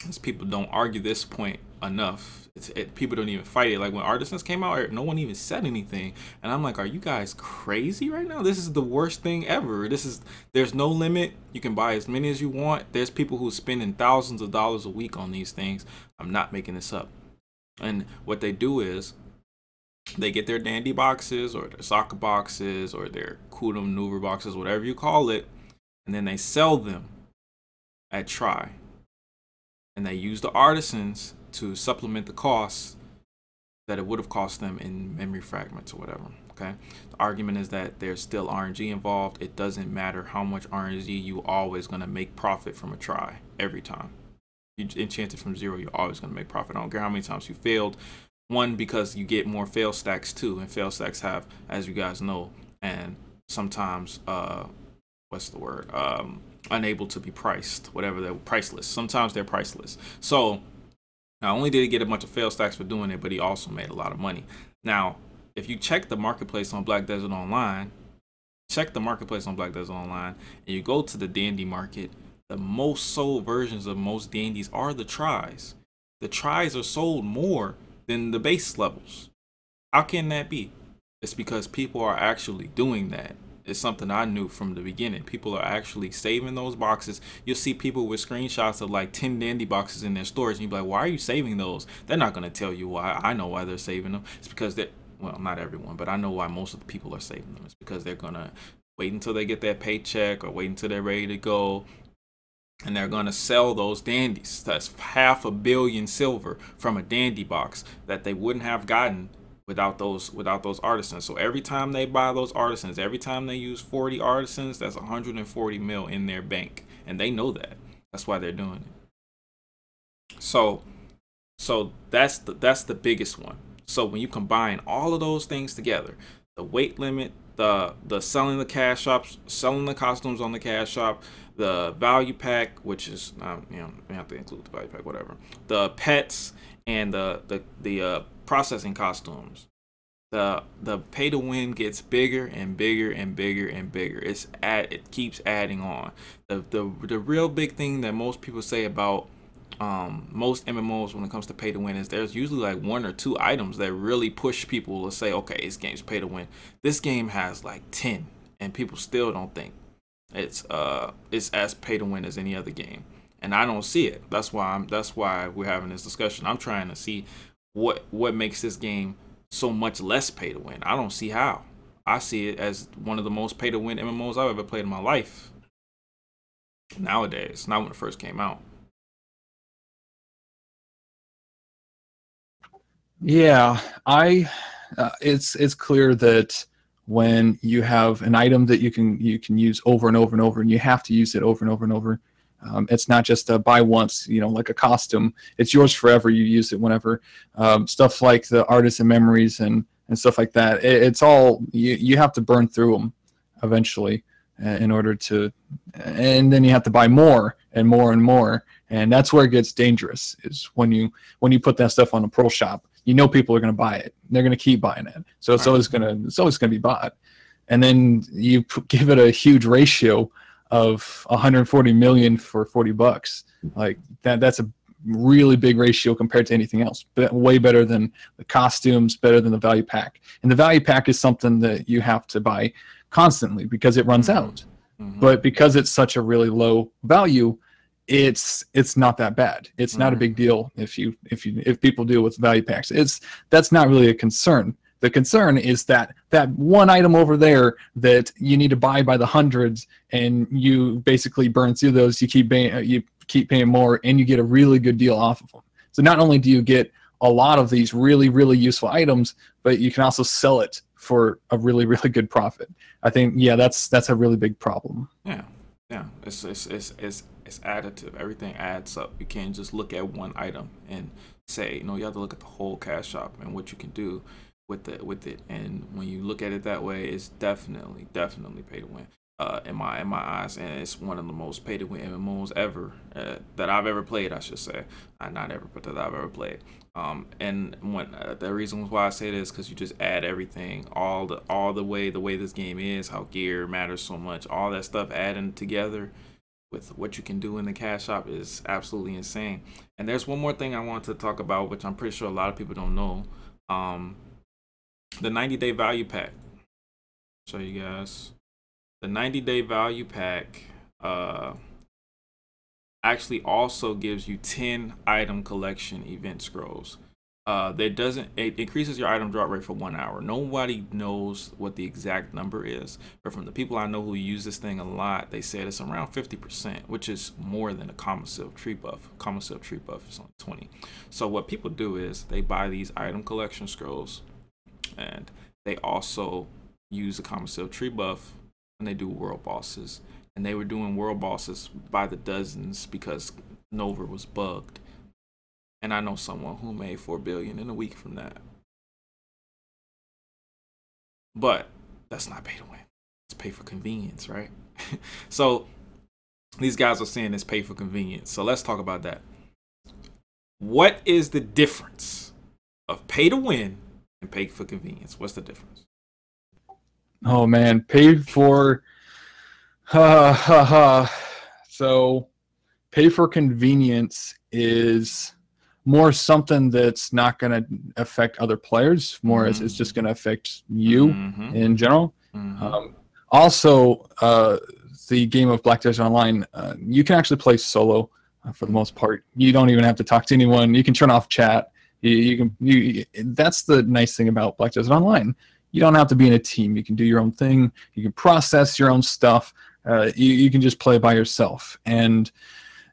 is people don't argue this point enough. People don't even fight it. Like when Artisans came out, no one even said anything, and I'm like, are you guys crazy right now? This is the worst thing ever. There's no limit. You can buy as many as you want. There's people who are spending thousands of dollars a week on these things. I'm not making this up. And what they do is they get their dandy boxes or their soccer boxes or their Kuda maneuver boxes, whatever you call it, and then they sell them at Try. And they use the Artisans to supplement the costs that it would have cost them in memory fragments or whatever. Okay, the argument is that there's still RNG involved. It doesn't matter how much RNG, you always going to make profit from a Try every time. You enchant it from 0, you're always going to make profit. I don't care how many times you failed. One, because you get more fail stacks too, and fail stacks have, as you guys know, and sometimes what's the word, unable to be priced, whatever, they're priceless. Sometimes they're priceless. So not only did he get a bunch of fail stacks for doing it, but he also made a lot of money. Now, if you check the marketplace on Black Desert Online, and you go to the dandy market, the most sold versions of most dandies are the Tries. The Tries are sold more than the base levels. How can that be? It's because people are actually doing that. It's something I knew from the beginning. People are actually saving those boxes. You'll see people with screenshots of like 10 dandy boxes in their stores, and you'll be like, why are you saving those? They're not going to tell you why. I know why they're saving them. It's because well, not everyone, but I know why most of the people are saving them. It's because they're going to wait until they get their paycheck or wait until they're ready to go, and they're going to sell those dandies. That's 500 million silver from a dandy box that they wouldn't have gotten without those Artisans. So every time they buy those Artisans, every time they use 40 Artisans, that's 140 mil in their bank, and they know that. That's why they're doing it. So that's the biggest one. So when you combine all of those things together, the weight limit, the selling the cash shops, selling the costumes on the cash shop, the value pack, which is we have to include the value pack, whatever, the pets, and the processing costumes, the pay to win gets bigger and bigger and bigger and bigger. It keeps adding on. The real big thing that most people say about most MMOs when it comes to pay to win is there's usually like 1 or 2 items that really push people to say, okay, this game's pay to win. This game has like 10, and people still don't think it's as pay to win as any other game, and I don't see it. That's why we're having this discussion. I'm trying to see what makes this game so much less pay to win. I don't see how. I see it as one of the most pay to win MMOs I've ever played in my life nowadays, not when it first came out. Yeah, it's clear that when you have an item that you can use over and over and over, and you have to use it over and over and over, it's not just a buy once, like a costume. It's yours forever. You use it whenever. Stuff like the Artisan memories and stuff like that. It's all you have to burn through them eventually, in order to, and then you have to buy more and more and more, and that's where it gets dangerous. Is when you put that stuff on a pro shop, you know people are going to buy it. They're going to keep buying it, so it's always going to be bought. And then you give it a huge ratio of 140 million for $40. Like that's a really big ratio compared to anything else, but way better than the costumes, better than the value pack. And the value pack is something that you have to buy constantly because it runs out. But because it's such a really low value, it's not that bad. It's not a big deal if people deal with value packs. That's not really a concern. The concern is that one item over there that you need to buy by the hundreds, and you basically burn through those. You keep paying more, and you get a really good deal off of them. So not only do you get a lot of these really, really useful items, but you can also sell it for a really, really good profit. I think, yeah, that's a really big problem. Yeah, it's additive. Everything adds up. You can't just look at one item and say, you have to look at the whole cash shop and what you can do with it. And when you look at it that way, it's definitely pay to win. In my eyes, and it's one of the most pay to win MMOs ever that I've ever played. I should say, not ever, but that I've ever played. And the reason why I say this, because you just add everything, all the way this game is, how gear matters so much, all that stuff adding together with what you can do in the cash shop is absolutely insane. And there's one more thing I want to talk about, which I'm pretty sure a lot of people don't know. The 90-day value pack. Show you guys. The 90-day value pack actually also gives you 10 item collection event scrolls. It increases your item drop rate for 1 hour. Nobody knows what the exact number is, but from the people I know who use this thing a lot, they said it's around 50%, which is more than a common silk tree buff. Common silk tree buff is only 20. So what people do is they buy these item collection scrolls, and they also use the common silk tree buff when they do world bosses. And they were doing world bosses by the dozens because Nova was bugged. And I know someone who made 4 billion in a week from that. But that's not pay to win. It's pay for convenience, right? So these guys are saying it's pay for convenience. So let's talk about that. What is the difference of pay to win and pay for convenience? What's the difference? Oh man, paid for so pay for convenience is more something that's not going to affect other players, more as it's just going to affect you in general. Also, the game of Black Desert Online, you can actually play solo for the most part. You don't even have to talk to anyone. You can turn off chat. That's the nice thing about Black Desert Online. You don't have to be in a team. You can do your own thing. You can process your own stuff. You can just play by yourself. And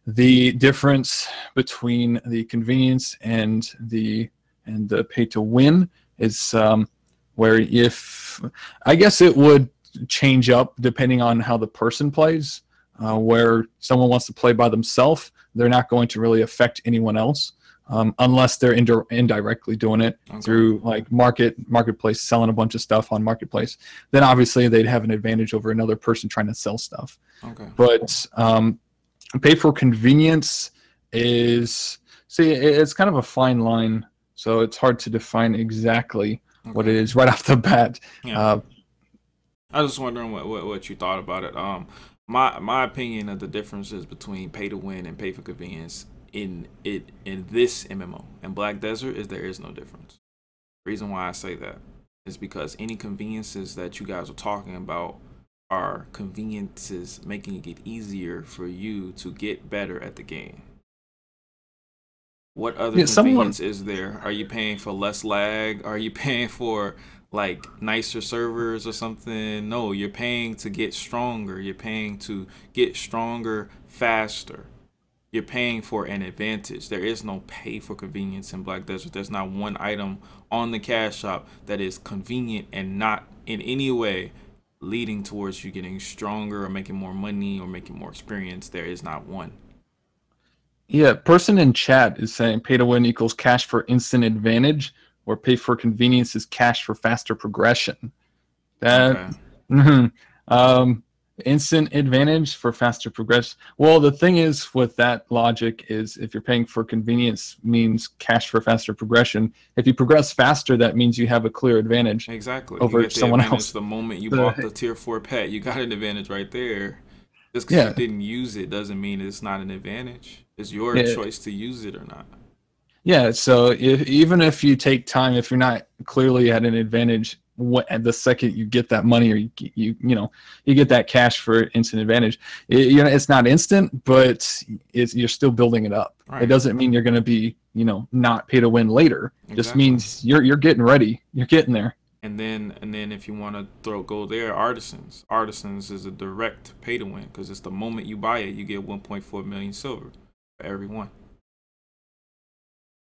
the difference between the convenience and the pay to win is where I guess it would change up depending on how the person plays. Where someone wants to play by themselves, they're not going to really affect anyone else. Unless they're indirectly doing it through like marketplace, selling a bunch of stuff on marketplace, then obviously they'd have an advantage over another person trying to sell stuff. But pay for convenience it's kind of a fine line, so it's hard to define exactly what it is right off the bat. I was just wondering what you thought about it. My opinion of the differences between pay to win and pay for convenience in this MMO and Black Desert is there is no difference. The reason why I say that is because any conveniences that you guys are talking about are conveniences making it easier for you to get better at the game. What other convenience is there? Are you paying for less lag? Are you paying for like nicer servers or something? No, you're paying to get stronger. You're paying to get stronger faster. You're paying for an advantage. There is no pay for convenience in Black Desert. There's not one item on the cash shop that is convenient and not in any way leading towards you getting stronger or making more money or making more experience. There is not one. Yeah, person in chat is saying pay to win equals cash for instant advantage, or pay for convenience is cash for faster progression. That Instant advantage for faster progress. Well, the thing is with that logic is if you're paying for convenience means cash for faster progression. If you progress faster, that means you have a clear advantage Exactly. You over get the someone advantage else. the moment you bought the tier 4 pet. You got an advantage right there. Just because you Yeah, didn't use it doesn't mean it's not an advantage. It's your yeah, choice to use it or not. yeah. So even if you take time, if you're not clearly at an advantage, at the second you get that money or you get that cash for instant advantage, it's not instant, but you're still building it up. It Right. doesn't mean you're going to be not pay to win later. Just Exactly. means you're getting ready. You're getting there. And then if you want to go there, Artisans. Artisans is a direct pay to win because it's the moment you buy it, you get 1.4 million silver for every one.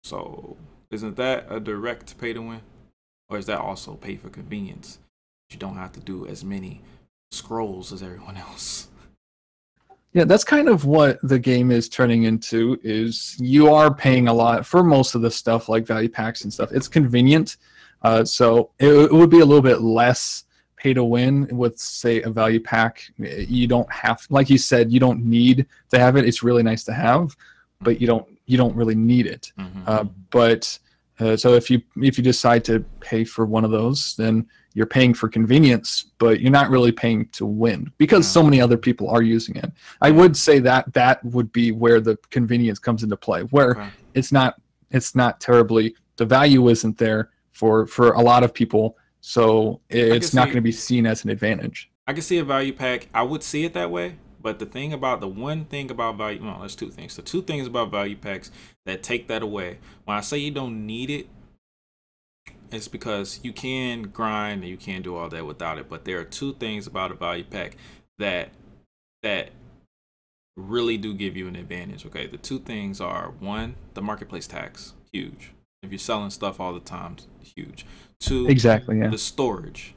So isn't that a direct pay to win? Or is that also pay for convenience? You don't have to do as many scrolls as everyone else. Yeah, that's kind of what the game is turning into, is you are paying a lot for most of the stuff like value packs and stuff. It's convenient. So it would be a little bit less pay to win with, say, a value pack. You don't have, like you said, you don't need to have it. It's really nice to have, but you don't really need it. But so if you decide to pay for one of those, then you're paying for convenience, but you're not really paying to win because so many other people are using it. I would say that would be where the convenience comes into play, where it's not terribly, the value isn't there for a lot of people, so it's not going to be seen as an advantage. I can see a value pack. I would see it that way. But the one thing about value, no, there's two things. The two things about value packs that take that away. When I say you don't need it, it's because you can grind and you can do all that without it. But there are two things about a value pack that really do give you an advantage. Okay, the two things are: one, the marketplace tax, huge. If you're selling stuff all the time, huge. Two, Exactly, yeah. the storage.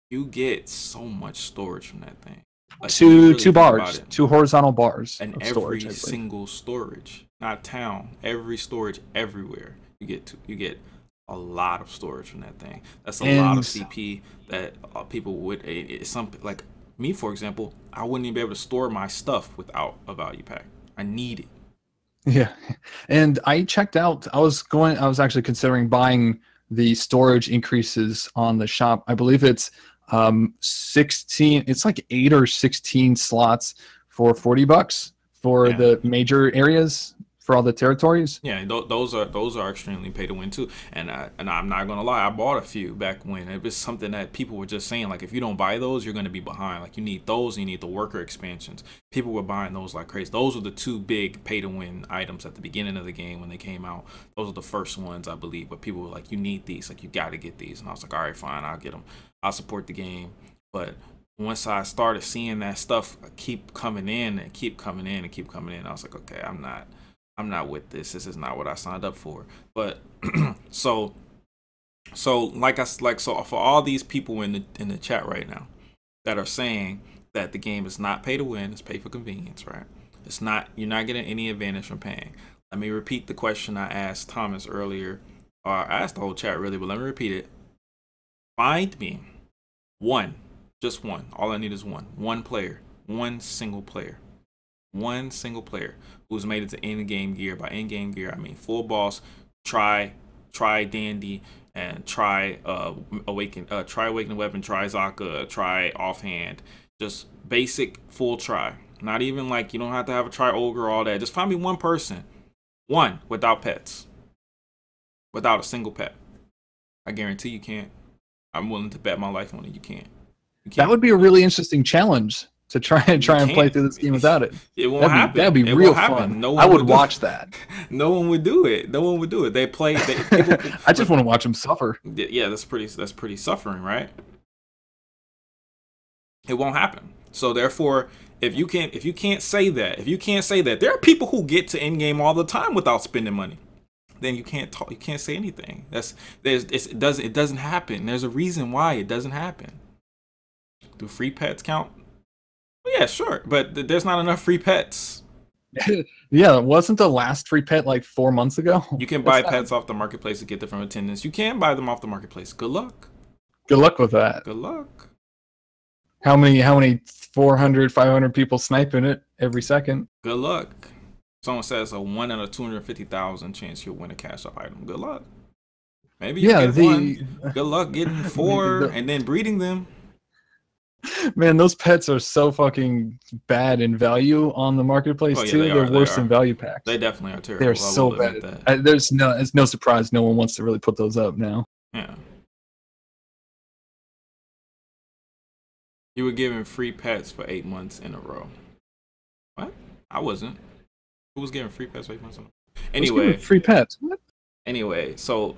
You get so much storage from that thing. Like, two bars, two horizontal bars and of every storage, single storage, not town, every storage everywhere. You get a lot of storage from that thing. That's a lot of CP that people would. It's something like me, for example. I wouldn't even be able to store my stuff without a value pack. I need it. Yeah, and I checked out. I was actually considering buying the storage increases on the shop. I believe it's 16. It's like 8 or 16 slots for $40 for the major areas for all the territories. Yeah, those are extremely pay to win too. And I'm not gonna lie, I bought a few back when it was something that people were just saying, like, if you don't buy those, you're gonna be behind. Like, you need those, and you need the worker expansions. People were buying those like crazy. Those were the two big pay to win items at the beginning of the game when they came out. Those are the first ones, I believe. But people were like, you need these, like, you got to get these. And I was like, all right, fine, I'll get them. I'll support the game. But once I started seeing that stuff keep coming in and keep coming in and keep coming in, I was like, okay, I'm not with this. This is not what I signed up for. But so for all these people in the chat right now that are saying that the game is not pay to win, it's pay for convenience, right? It's not, you're not getting any advantage from paying. Let me repeat the question I asked Thomas earlier. Or I asked the whole chat really, but let me repeat it. Find me one, just one. All I need is one player, one single player who's made it to Endgame gear. By Endgame gear, I mean full boss, try dandy, and try awakening weapon, try Zaka, try offhand. Just basic full try. Not even like, you don't have to have a try ogre or all that. Just find me one person, one without pets, without a single pet. I guarantee you can't. I'm willing to bet my life on it. You can't. That would be a really interesting challenge to try and play through this game without it. It won't happen. That'd be real fun. No I would watch that. No one would do it. No one would do it. I just want to watch them suffer. Yeah, that's pretty suffering, right? It won't happen. So therefore, if you can't say that, there are people who get to Endgame all the time without spending money. Then you can't talk. You can't say anything. It doesn't happen. There's a reason why it doesn't happen. Do free pets count? Well, yeah, sure, but there's not enough free pets. Yeah, wasn't the last free pet like 4 months ago? You can buy pets off the marketplace to get them from attendance. You can buy them off the marketplace. Good luck. Good luck with that. Good luck. How many 400, 500 people sniping it every second? Good luck. Someone says a 1 out of 250,000 chance you'll win a cash up item. Good luck. Maybe you get one. Good luck getting 4 and then breeding them. Man, those pets are so fucking bad in value on the marketplace too. They're worse than value packs. They definitely are terrible. They're so bad. It's no surprise no one wants to really put those up now. Yeah. You were given free pets for 8 months in a row. What? I wasn't. Who was giving free pets for 8 months in a row? Anyway, free pets. What? Anyway, so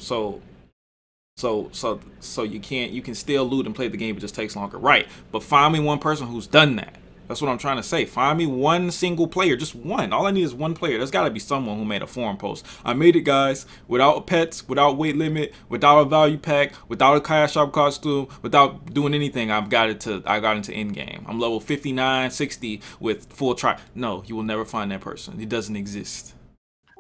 you can still loot and play the game, it just takes longer, right? But find me one person who's done that. That's what I'm trying to say. Find me one single player, just one. All I need is one player. There's got to be someone who made a forum post. I made it, guys, without pets, without weight limit, without a value pack, without a cash shop costume, without doing anything. I got into Endgame. I'm level 59, 60 with full try. No, you will never find that person. It doesn't exist.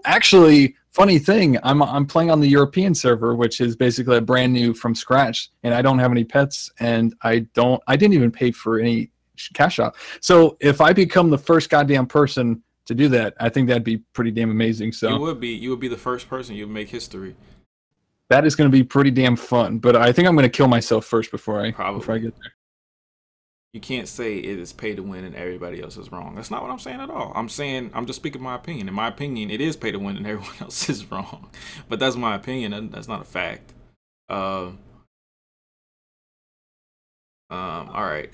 Actually, funny thing, I'm playing on the European server, which is basically a brand new from scratch, and I don't have any pets, and I didn't even pay for any cash out. So if I become the first goddamn person to do that, I think that'd be pretty damn amazing. So you would be the first person. You'd make history. That is going to be pretty damn fun. But I think I'm going to kill myself first before I get there. You can't say it is pay to win and everybody else is wrong. That's not what I'm saying at all. I'm just speaking my opinion. In my opinion, it is pay to win and everyone else is wrong. But that's my opinion. That's not a fact. All right.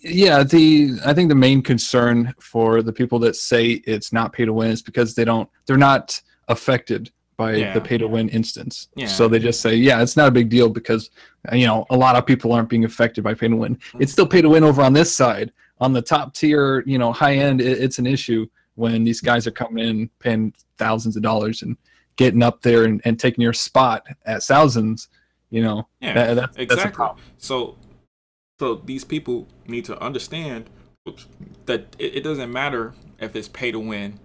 Yeah, I think the main concern for the people that say it's not pay to win is because they're not affected by the pay to win instance. Yeah. So they just say, yeah, it's not a big deal because a lot of people aren't being affected by pay to win. It's still pay to win over on this side. On the top tier, high end, it's an issue when these guys are coming in paying thousands of dollars and getting up there and taking your spot at thousands. That's a problem. So these people need to understand that it doesn't matter if it's pay to win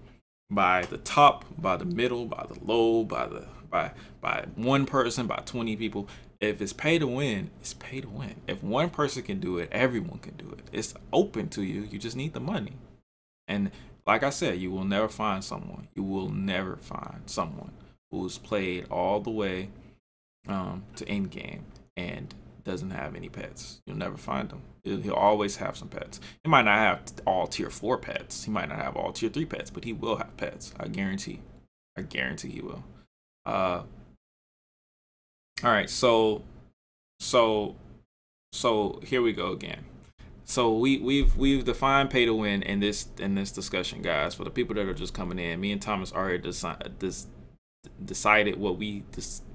by the top, by the middle, by the low, by one person, by 20 people. If it's pay to win, it's pay to win. If one person can do it, everyone can do it. It's open to you. You just need the money. And like I said, you will never find someone. You will never find someone who's played all the way to Endgame and doesn't have any pets. You'll never find him. He'll always have some pets. He might not have all tier 4 pets. He might not have all tier 3 pets, but he will have pets. I guarantee he will. All right, so here we go again. So we've defined pay to win in this discussion, guys. For the people that are just coming in, me and Thomas already decided what we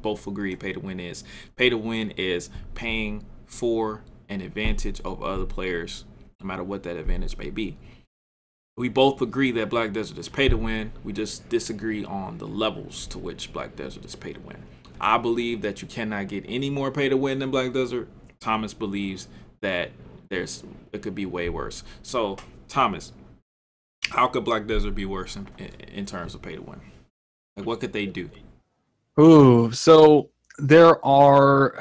both agree pay to win is. Pay to win is paying for an advantage over other players, no matter what that advantage may be. We both agree that Black Desert is pay to win. We just disagree on the levels to which Black Desert is pay to win. I believe that you cannot get any more pay to win than Black Desert. Thomas believes that it could be way worse. So Thomas, how could Black Desert be worse in terms of pay to win? Like, what could they do? Ooh, so there are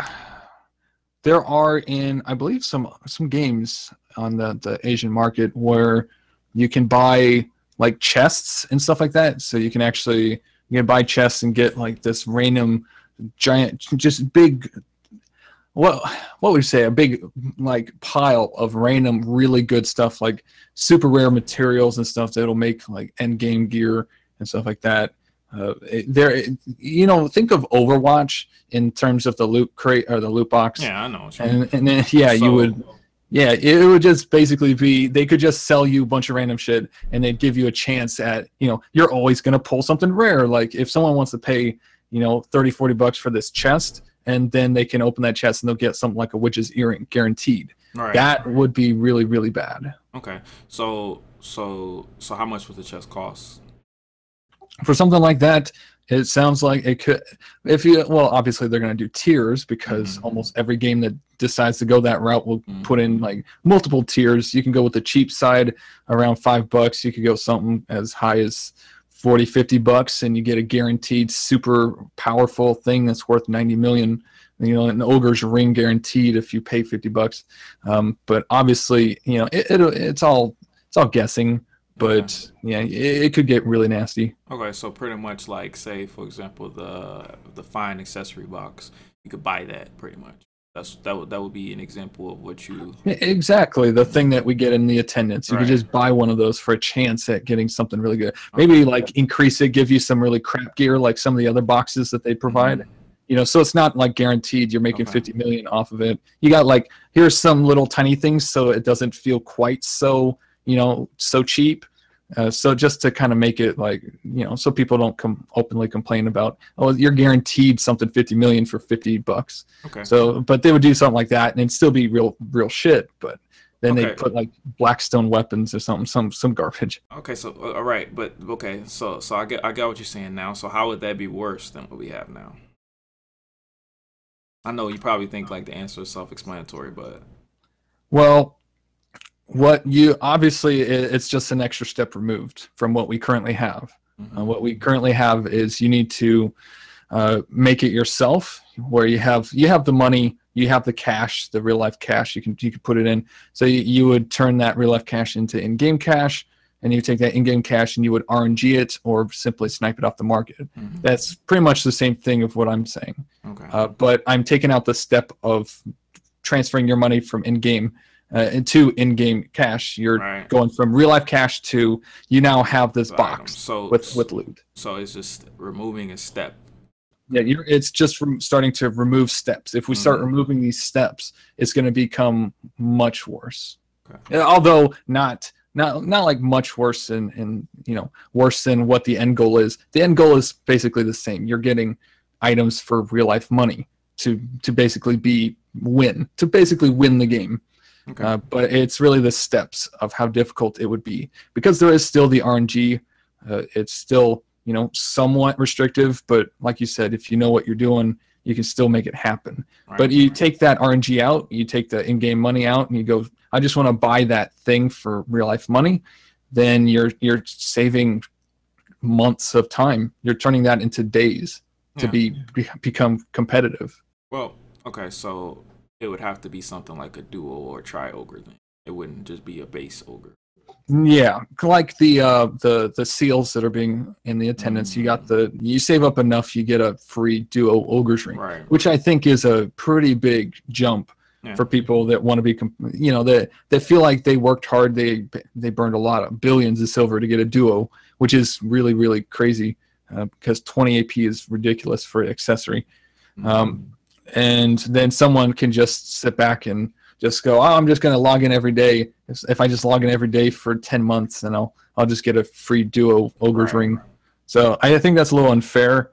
in, I believe, some games on the Asian market where you can buy like chests and stuff like that. So you can buy chests and get like this random giant, just big, what would you say, a big like pile of random really good stuff, like super rare materials and stuff that'll make like end game gear and stuff like that. Think of Overwatch in terms of the loot crate or the loot box. Yeah, I know. And then you would, it would just basically be, they could just sell you a bunch of random shit and they'd give you a chance at, you're always going to pull something rare. Like if someone wants to pay, $30-40 for this chest, and then they can open that chest and they'll get something like a witch's earring guaranteed. Right. That would be really, really bad. Okay. So how much would the chest cost? For something like that, it sounds like it could, obviously they're going to do tiers because almost every game that decides to go that route will put in like multiple tiers. You can go with the cheap side around $5. You could go something as high as $40-50 and you get a guaranteed super powerful thing that's worth 90 million. an ogre's ring guaranteed if you pay $50. But obviously, it's all guessing. But yeah, it could get really nasty. Okay, so pretty much like, say for example, the fine accessory box, you could buy that pretty much. That would be an example of what you. Exactly, the thing that we get in the attendance. You could just buy one of those for a chance at getting something really good. Maybe like increase it, give you some really crap gear like some of the other boxes that they provide. So it's not like guaranteed you're making 50 million off of it. You got like, here's some little tiny things so it doesn't feel quite so so cheap. So just to kind of make it like, so people don't openly complain about, oh, you're guaranteed something 50 million for $50. Okay. So, but they would do something like that and it'd still be real shit. But then they put like Blackstone weapons or something, some garbage. Okay. So, all right. But okay. So I get what you're saying now. So how would that be worse than what we have now? I know you probably think like the answer is self-explanatory, but. Well, what you obviously, it's just an extra step removed from what we currently have. What we currently have is you need to make it yourself, where you have the money, you have the cash, the real life cash. You can put it in. So you would turn that real life cash into in-game cash, and you take that in-game cash and you would RNG it or simply snipe it off the market. That's pretty much the same thing of what I'm saying. But I'm taking out the step of transferring your money from in-game into in-game cash. You're going from real-life cash to you now have this box with loot. So it's just removing a step. Yeah, it's just starting to remove steps. If we start removing these steps, it's going to become much worse. Although not like much worse and worse than what the end goal is. The end goal is basically the same. You're getting items for real-life money to basically win the game. But it's really the steps of how difficult it would be, because there is still the RNG. It's still somewhat restrictive, but like you said, if you know what you're doing, you can still make it happen. But you take that RNG out, you take the in-game money out, and you go, I just want to buy that thing for real life money. Then you're saving months of time. You're turning that into days to become competitive. Well, okay, so it would have to be something like a duo or tri-ogre thing. It wouldn't just be a base ogre. Yeah, like the seals that are being in the attendance. You save up enough, you get a free duo ogre's ring, which I think is a pretty big jump for people that want to be, that feel like they worked hard. They burned a lot of billions of silver to get a duo, which is really, really crazy, because 20 AP is ridiculous for an accessory. And then someone can just sit back and just go, oh, I'm just going to log in every day. If I just log in every day for 10 months, then I'll just get a free duo ogre's ring. So I think that's a little unfair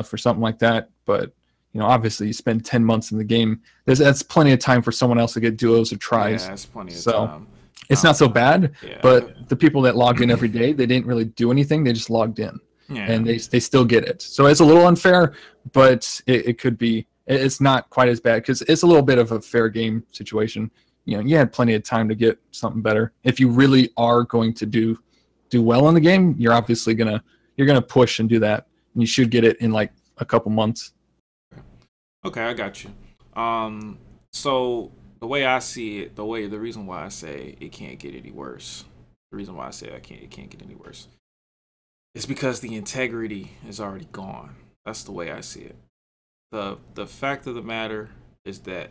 for something like that. But obviously you spend 10 months in the game. That's plenty of time for someone else to get duos or tries. Yeah, that's plenty of time. It's not so bad. But the people that logged in every day, they didn't really do anything. They just logged in. And they still get it. So it's a little unfair, but it could be. It's not quite as bad, because it's a little bit of a fair game situation. You had plenty of time to get something better. If you really are going to do well in the game, you're obviously gonna push and do that, and you should get it in like a couple months. Okay, I got you. So the way I see it, the reason why I say it can't get any worse, the reason why I say it can't get any worse, is because the integrity is already gone. That's the way I see it. The fact of the matter is that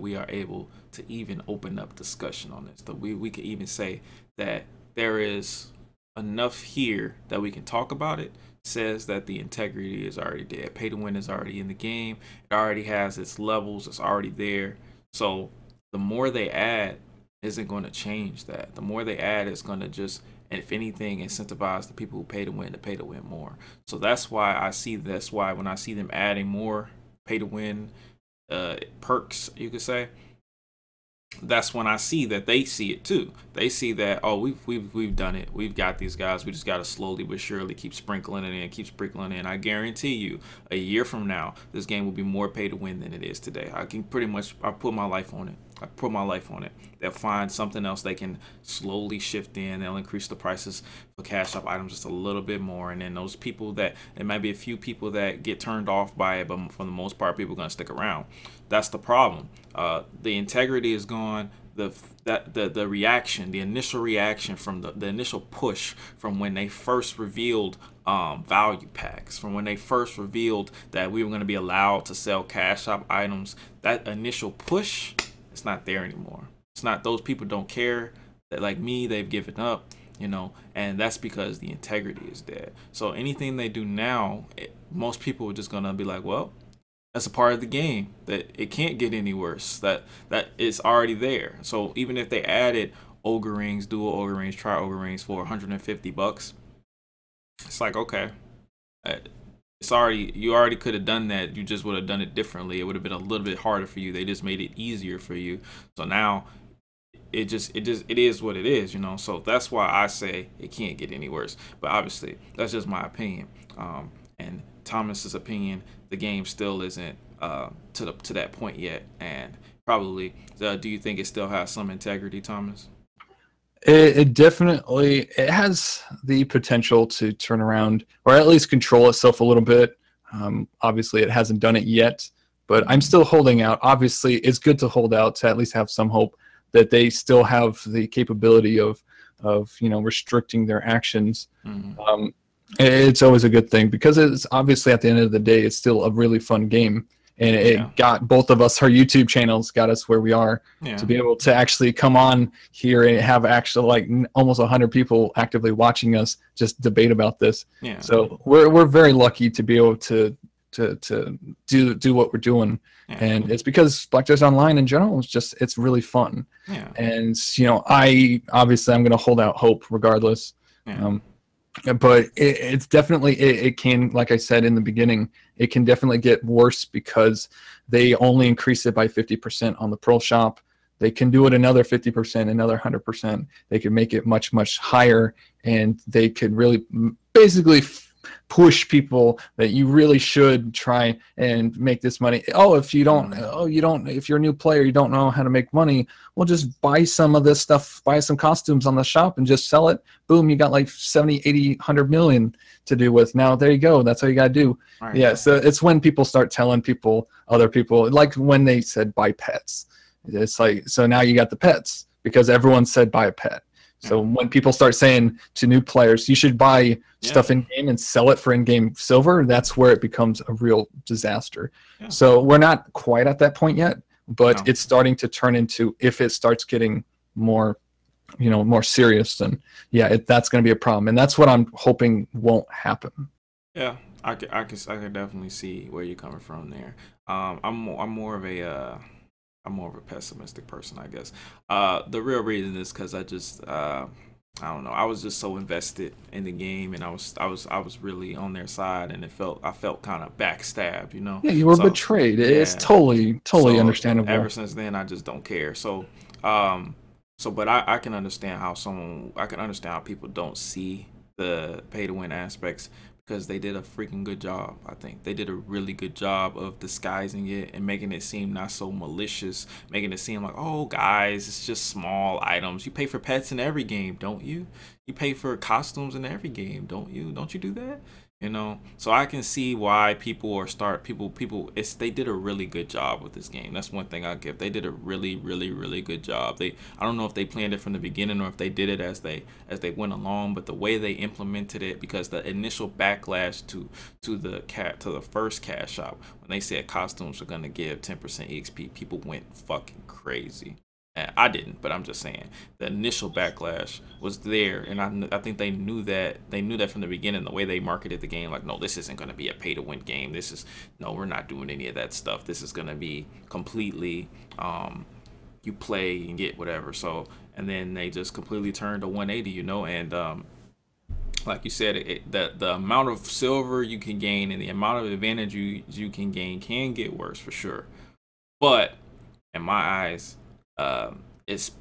we are able to even open up discussion on this. That we could even say that there is enough here that we can talk about it. Says that the integrity is already dead. Pay to win is already in the game. It already has its levels. It's already there. So the more they add isn't going to change that. The more they add is going to just, if anything, incentivize the people who pay to win more. So that's why when I see them adding more pay to win perks, you could say, that's when I see that they see it too. They see that, oh, we've done it. We've got these guys. We just got to slowly but surely keep sprinkling it in. I guarantee you, a year from now, this game will be more pay to win than it is today. I put my life on it. I put my life on it. They'll find something else they can slowly shift in. They'll increase the prices for cash shop items just a little bit more. And then those people that, there might be a few people that get turned off by it, but for the most part, people are going to stick around. That's the problem. The integrity is gone. The reaction, the initial reaction from the initial push from when they first revealed value packs, from when they first revealed that we were going to be allowed to sell cash shop items, that initial push, it's not there anymore. It's not, those people don't care. That, like me, they've given up, you know, and that's because the integrity is dead. So anything they do now, most people are just going to be like, well, that's a part of the game, that it can't get any worse, that it's already there. So even if they added ogre rings, dual ogre rings, tri ogre rings for 150 bucks, it's like, okay, it's already, you already could have done that. You just would have done it differently. It would have been a little bit harder for you. They just made it easier for you. So now it is what it is, you know. So that's why I say it can't get any worse. But obviously that's just my opinion. And Thomas's opinion, the game still isn't to that point yet. And probably, do you think it still has some integrity, Thomas? It definitely, it has the potential to turn around, or at least control itself a little bit. Obviously, it hasn't done it yet, but I'm still holding out. Obviously, it's good to hold out to at least have some hope that they still have the capability of you know, restricting their actions. Mm-hmm. It's always a good thing, because it's obviously, at the end of the day, it's still a really fun game. And it got both of us, our YouTube channels got us where we are, to be able to actually come on here and have actually like almost 100 people actively watching us just debate about this. So we're very lucky to be able to do what we're doing. And it's because Black Desert Online in general is just, it's really fun. And you know, I'm going to hold out hope regardless. But it's definitely, it can, like I said in the beginning, it can definitely get worse, because they only increase it by 50% on the Pearl Shop. They can do it another 50%, another 100%. They could make it much, much higher, and they could really basically push people that you really should try and make this money. Oh, if you don't, if you're a new player, you don't know how to make money, well, just buy some of this stuff, buy some costumes on the shop and just sell it. Boom, you got like 70, 80, 100 million to do with. Now, there you go. That's all you got to do. Right. So it's when people start telling people, other people, like when they said buy pets. It's like, so now you got the pets because everyone said buy a pet. So when people start saying to new players, you should buy stuff in-game and sell it for in-game silver, that's where it becomes a real disaster. So we're not quite at that point yet, but it's starting to turn into, if it starts getting more, you know, more serious, then that's going to be a problem. And that's what I'm hoping won't happen. Yeah, I can definitely see where you're coming from there. I'm more of a pessimistic person, I guess. The real reason is because I just I don't know, I was just so invested in the game, and I was really on their side, and I felt kind of backstabbed, you know. You were betrayed. It's totally understandable. Ever since then, I just don't care. So but I can understand how people don't see the pay to win aspects, because they did a freaking good job. I think they did a really good job of disguising it and making it seem not so malicious, making it seem like, oh guys, it's just small items. You pay for pets in every game, don't you? You pay for costumes in every game, don't you? Don't you do that? You know, so I can see why people they did a really good job with this game. That's one thing I give. They did a really good job. I don't know if they planned it from the beginning or if they did it as they went along, but the way they implemented it, because the initial backlash to the first cash shop, when they said costumes were gonna give 10% EXP, people went fucking crazy. I didn't, but I'm just saying the initial backlash was there, and I think they knew that from the beginning. The way they marketed the game, like, no, this isn't going to be a pay-to-win game. We're not doing any of that stuff. This is going to be completely you play and get whatever. So, and then they just completely turned to 180, you know, and like you said, the amount of silver you can gain and the amount of advantage you can gain can get worse for sure. But in my eyes,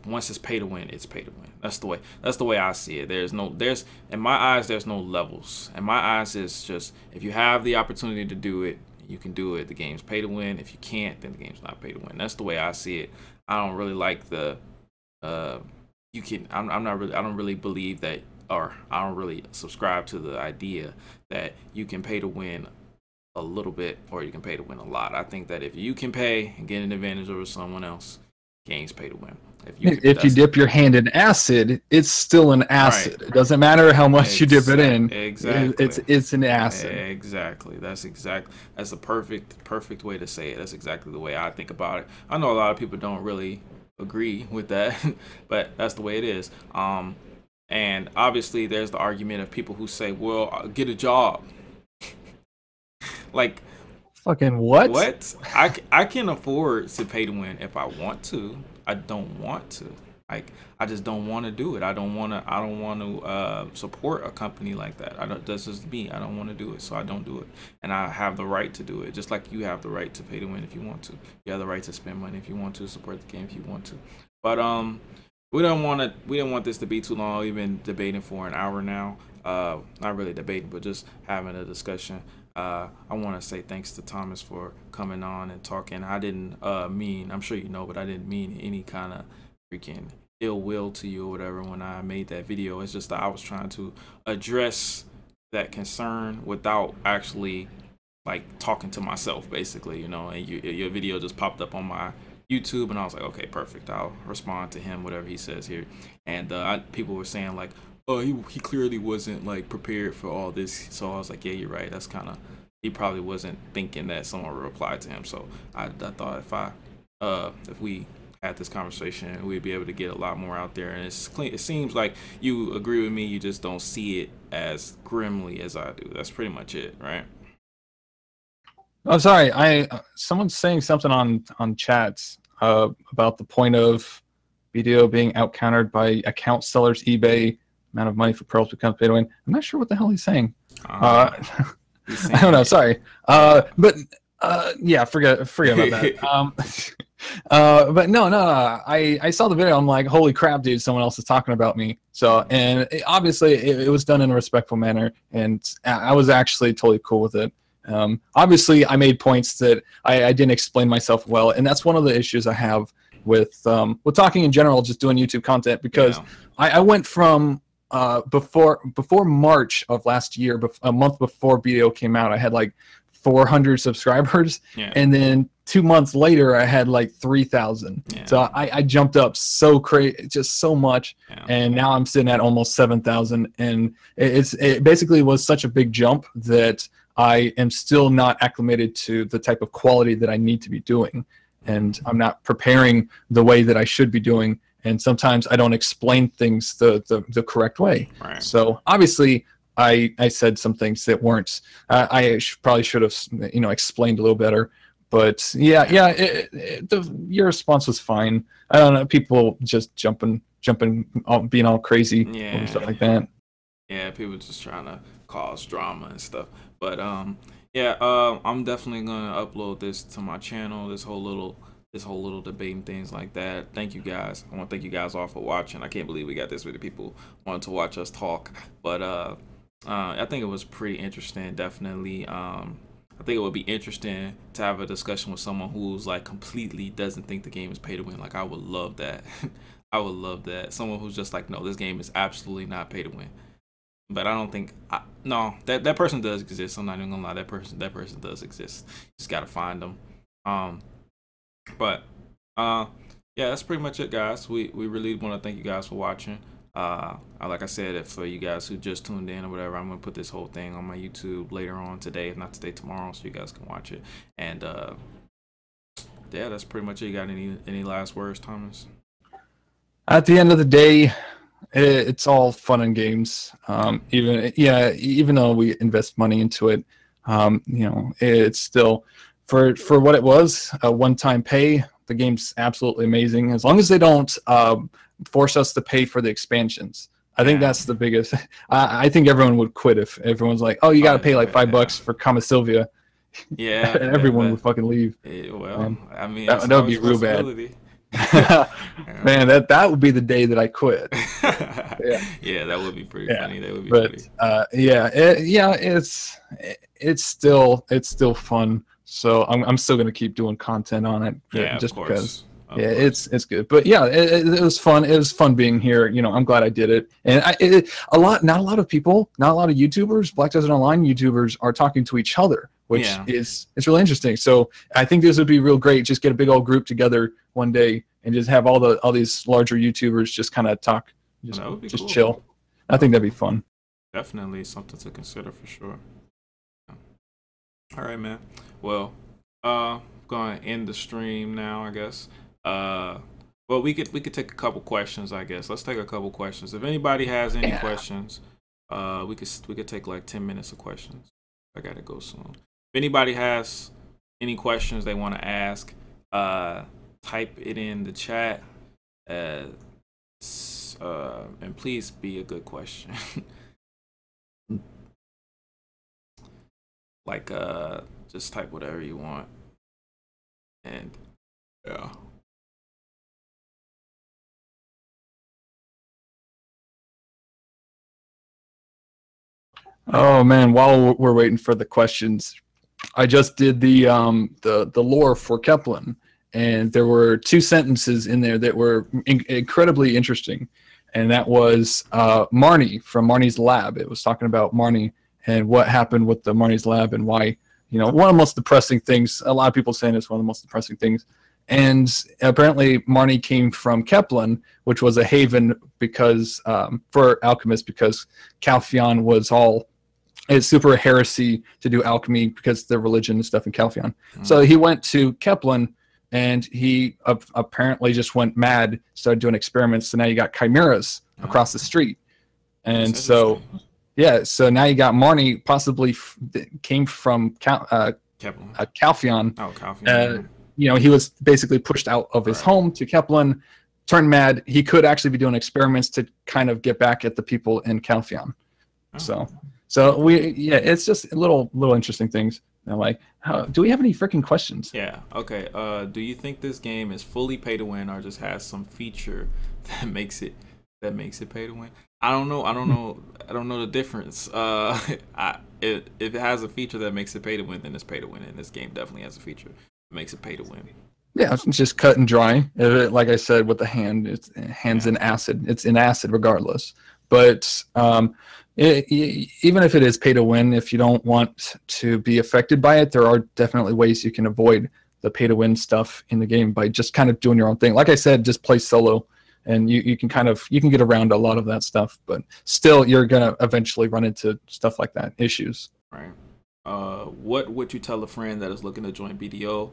once it's pay to win, it's pay to win. That's the way I see it. In my eyes, there's no levels. In my eyes, it's just, if you have the opportunity to do it, you can do it. The game's pay to win. If you can't, then the game's not pay to win. That's the way I see it. I don't really like the you can. I'm not really. I don't really believe that, or I don't really subscribe to the idea that you can pay to win a little bit or you can pay to win a lot. I think that if you can pay and get an advantage over someone else, games pay to win. If you dip your hand in acid, it's still an acid. Right. It doesn't matter how much you dip it in. Exactly. It's an acid. Exactly. That's the perfect way to say it. That's exactly the way I think about it. I know a lot of people don't really agree with that, but that's the way it is. And obviously there's the argument of people who say, well, get a job. Like, fucking what? What? I can afford to pay to win if I want to. I don't want to. Like, I just don't want to do it. I don't want to support a company like that. That's just me. I don't want to do it, so I don't do it. And I have the right to do it, just like you have the right to pay to win if you want to. You have the right to spend money if you want to, support the game if you want to. But we don't want this to be too long. We've been debating for an hour now. Not really debating, but just having a discussion. I want to say thanks to Thomas for coming on and talking. I didn't mean, I'm sure you know, but I didn't mean any kind of freaking ill will to you or whatever when I made that video. It's just that I was trying to address that concern without actually like talking to myself, basically, you know. And your video just popped up on my YouTube, and I was like, okay, perfect. I'll respond to him, whatever he says here. And people were saying like, oh, he clearly wasn't like prepared for all this. So I was like, yeah, you're right. That's kind of, he probably wasn't thinking that someone would reply to him. So I thought if we had this conversation, we'd be able to get a lot more out there. And it's clean. It seems like you agree with me. You just don't see it as grimly as I do. That's pretty much it, right? Oh, sorry. Someone's saying something on chats about the point of video being out-countered by account sellers, eBay. Amount of money for pearls becomes pay to win. I'm not sure what the hell he's saying. I don't know. Sorry. But yeah, forget about that. But no. I saw the video. I'm like, holy crap, dude! Someone else is talking about me. So, and obviously, it was done in a respectful manner, and I was actually totally cool with it. Obviously, I made points that I didn't explain myself well, and that's one of the issues I have with talking in general, just doing YouTube content, because I went from before March of last year, a month before video came out, I had like 400 subscribers, and then 2 months later I had like 3,000. So I jumped up so crazy, just so much, and now I'm sitting at almost 7,000, and it basically was such a big jump that I am still not acclimated to the type of quality that I need to be doing, and I'm not preparing the way that I should be doing. And sometimes I don't explain things the correct way. Right. So obviously, I said some things that weren't. Probably should have explained a little better. But yeah, your response was fine. I don't know, people just jumping, being all crazy and stuff like that. Yeah, people just trying to cause drama and stuff. But I'm definitely gonna upload this to my channel. This whole little debate and things like that. Thank you guys. I want to thank you guys all for watching. I can't believe we got this many people wanting to watch us talk. But I think it was pretty interesting. Definitely. I think it would be interesting to have a discussion with someone who's like completely doesn't think the game is pay to win. Like, I would love that. I would love that. Someone who's just like, no, this game is absolutely not pay to win. But I don't think that person does exist. I'm not even gonna lie. That person does exist. Just gotta find them. But yeah, that's pretty much it, guys. We really want to thank you guys for watching. Like I said, for you guys who just tuned in or whatever, I'm gonna put this whole thing on my YouTube later on today, if not today, tomorrow, so you guys can watch it. And yeah, that's pretty much it. You got any last words, Thomas? At the end of the day, it's all fun and games. Even though we invest money into it, it's still for what it was, a one-time pay. The game's absolutely amazing, as long as they don't force us to pay for the expansions. I think that's the biggest. I think everyone would quit if everyone's like, oh, you got to pay like $5 for Kama Sylvia. Yeah, and everyone would fucking leave. Well, I mean, that would be real bad. Man, that would be the day that I quit. Yeah, that would be pretty funny. That would be funny. It's still fun. So I'm still gonna keep doing content on it. Yeah, just because. Of Yeah, course. it's good, but yeah, it was fun. It was fun being here. You know, I'm glad I did it. And not a lot of people, not a lot of YouTubers, Black Desert Online YouTubers, are talking to each other, which Yeah. is it's really interesting. So I think this would be real great. Just get a big old group together one day and just have all these larger YouTubers just kind of talk, That would be just cool. chill. I think that'd be fun. Definitely something to consider for sure. All right, man. Well, going to end the stream now, I guess. Well, we could take a couple questions, I guess. Let's take a couple questions. If anybody has any questions, we could take like 10 minutes of questions. I gotta go soon. If anybody has any questions they want to ask, type it in the chat. And please be a good question. Like just type whatever you want. And yeah. Oh man, while we're waiting for the questions, I just did the lore for Kepler, and there were two sentences in there that were incredibly interesting, and that was Marnie from Marnie's lab. It was talking about Marnie and what happened with the Marnie's lab and why, you know, one of the most depressing things. A lot of people saying it's one of the most depressing things. And apparently Marnie came from Kepler, which was a haven because for alchemists, because Calpheon was all, it's super heresy to do alchemy because their religion and stuff in Calpheon. So he went to Kepler and he apparently just went mad, started doing experiments. So now you got chimeras across the street. And so, yeah, so now you got Marnie possibly came from Calpheon. Oh, Calpheon. You know, he was basically pushed out of his home to Kepler, turned mad. He could actually be doing experiments to kind of get back at the people in Calpheon. So it's just little interesting things. And like, do we have any freaking questions? Yeah. Okay. Do you think this game is fully pay to win or just has some feature that makes it pay to win? I don't know. I don't know the difference. If it has a feature that makes it pay to win, then it's pay to win, and this game definitely has a feature that makes it pay to win. Yeah, it's just cut and dry. Like I said, with the hand, it's hands in acid. It's in acid regardless. But even if it is pay to win, if you don't want to be affected by it, there are definitely ways you can avoid the pay to win stuff in the game by just kind of doing your own thing. Like I said, just play solo, and you can get around a lot of that stuff. But still, you're gonna eventually run into stuff like that, issues. Right. What would you tell a friend that is looking to join BDO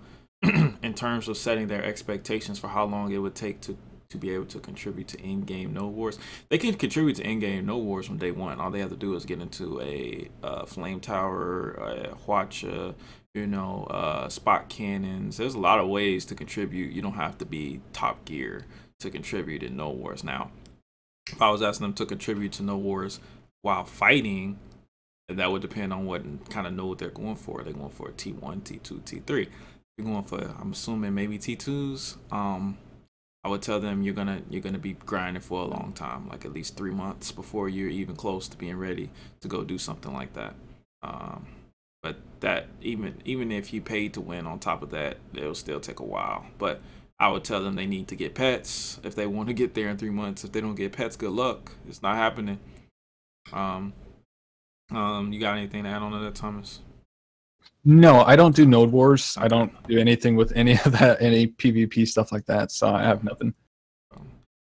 in terms of setting their expectations for how long it would take to be able to contribute to in-game Node Wars? They can contribute to in-game Node Wars from day one. All they have to do is get into a flame tower, a hwacha, spot cannons. There's a lot of ways to contribute. You don't have to be top gear to contribute in Node Wars. Now, if I was asking them to contribute to Node Wars while fighting, that would depend on what kind of node they're going for. They're going for a T1, T2, T3. You're going for, I'm assuming, maybe T2s. I would tell them you're gonna be grinding for a long time, like at least 3 months before you're even close to being ready to go do something like that. But that even if you paid to win on top of that, it'll still take a while. But I would tell them they need to get pets if they want to get there in 3 months. If they don't get pets, good luck. It's not happening. You got anything to add on to that, Thomas? No, I don't do Node Wars. I don't do anything with any of that, any PvP stuff like that. So I have nothing.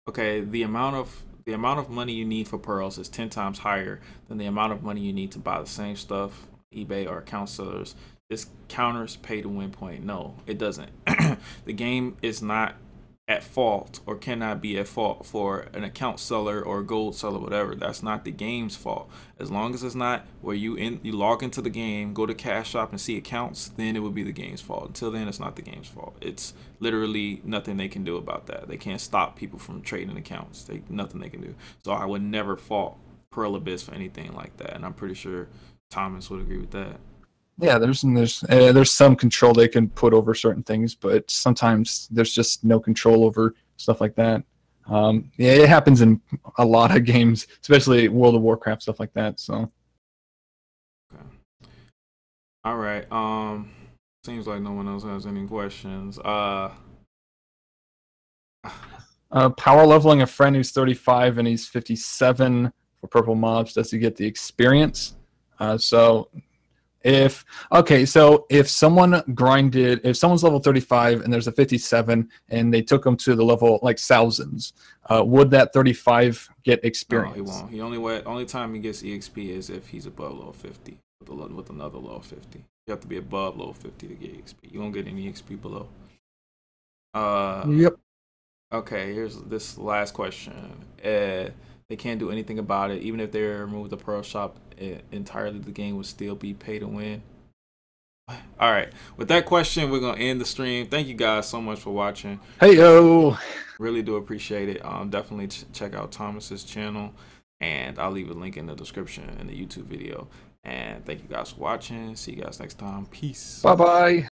Okay, the amount of money you need for pearls is 10 times higher than the amount of money you need to buy the same stuff, eBay or account sellers. This counters pay to win point. No, it doesn't. The game is not at fault or cannot be at fault for an account seller or gold seller, whatever. That's not the game's fault. As long as it's not where you log into the game, go to Cash Shop and see accounts, then it would be the game's fault. Until then, it's not the game's fault. It's literally nothing they can do about that. They can't stop people from trading accounts. Nothing they can do. So I would never fault Pearl Abyss for anything like that, and I'm pretty sure Thomas would agree with that. Yeah, there's some control they can put over certain things, but sometimes there's just no control over stuff like that. Yeah, it happens in a lot of games, especially World of Warcraft, stuff like that. So. Okay. All right. Seems like no one else has any questions. Power leveling a friend who's 35 and he's 57 for purple mobs. Does he get the experience? So if someone's level 35 and there's a 57 and they took them to the level like thousands, would that 35 get experience? No, he won't. He only time he gets EXP is if he's above level 50 with another level 50. You have to be above level 50 to get EXP. You won't get any EXP below. Yep. Okay, here's this last question. They can't do anything about it. Even if they remove the Pearl Shop entirely, the game would still be pay to win. All right, with that question, we're going to end the stream. Thank you guys so much for watching. Hey, yo. Really do appreciate it. Definitely check out Thomas's channel, and I'll leave a link in the description in the YouTube video. And thank you guys for watching. See you guys next time. Peace. Bye-bye.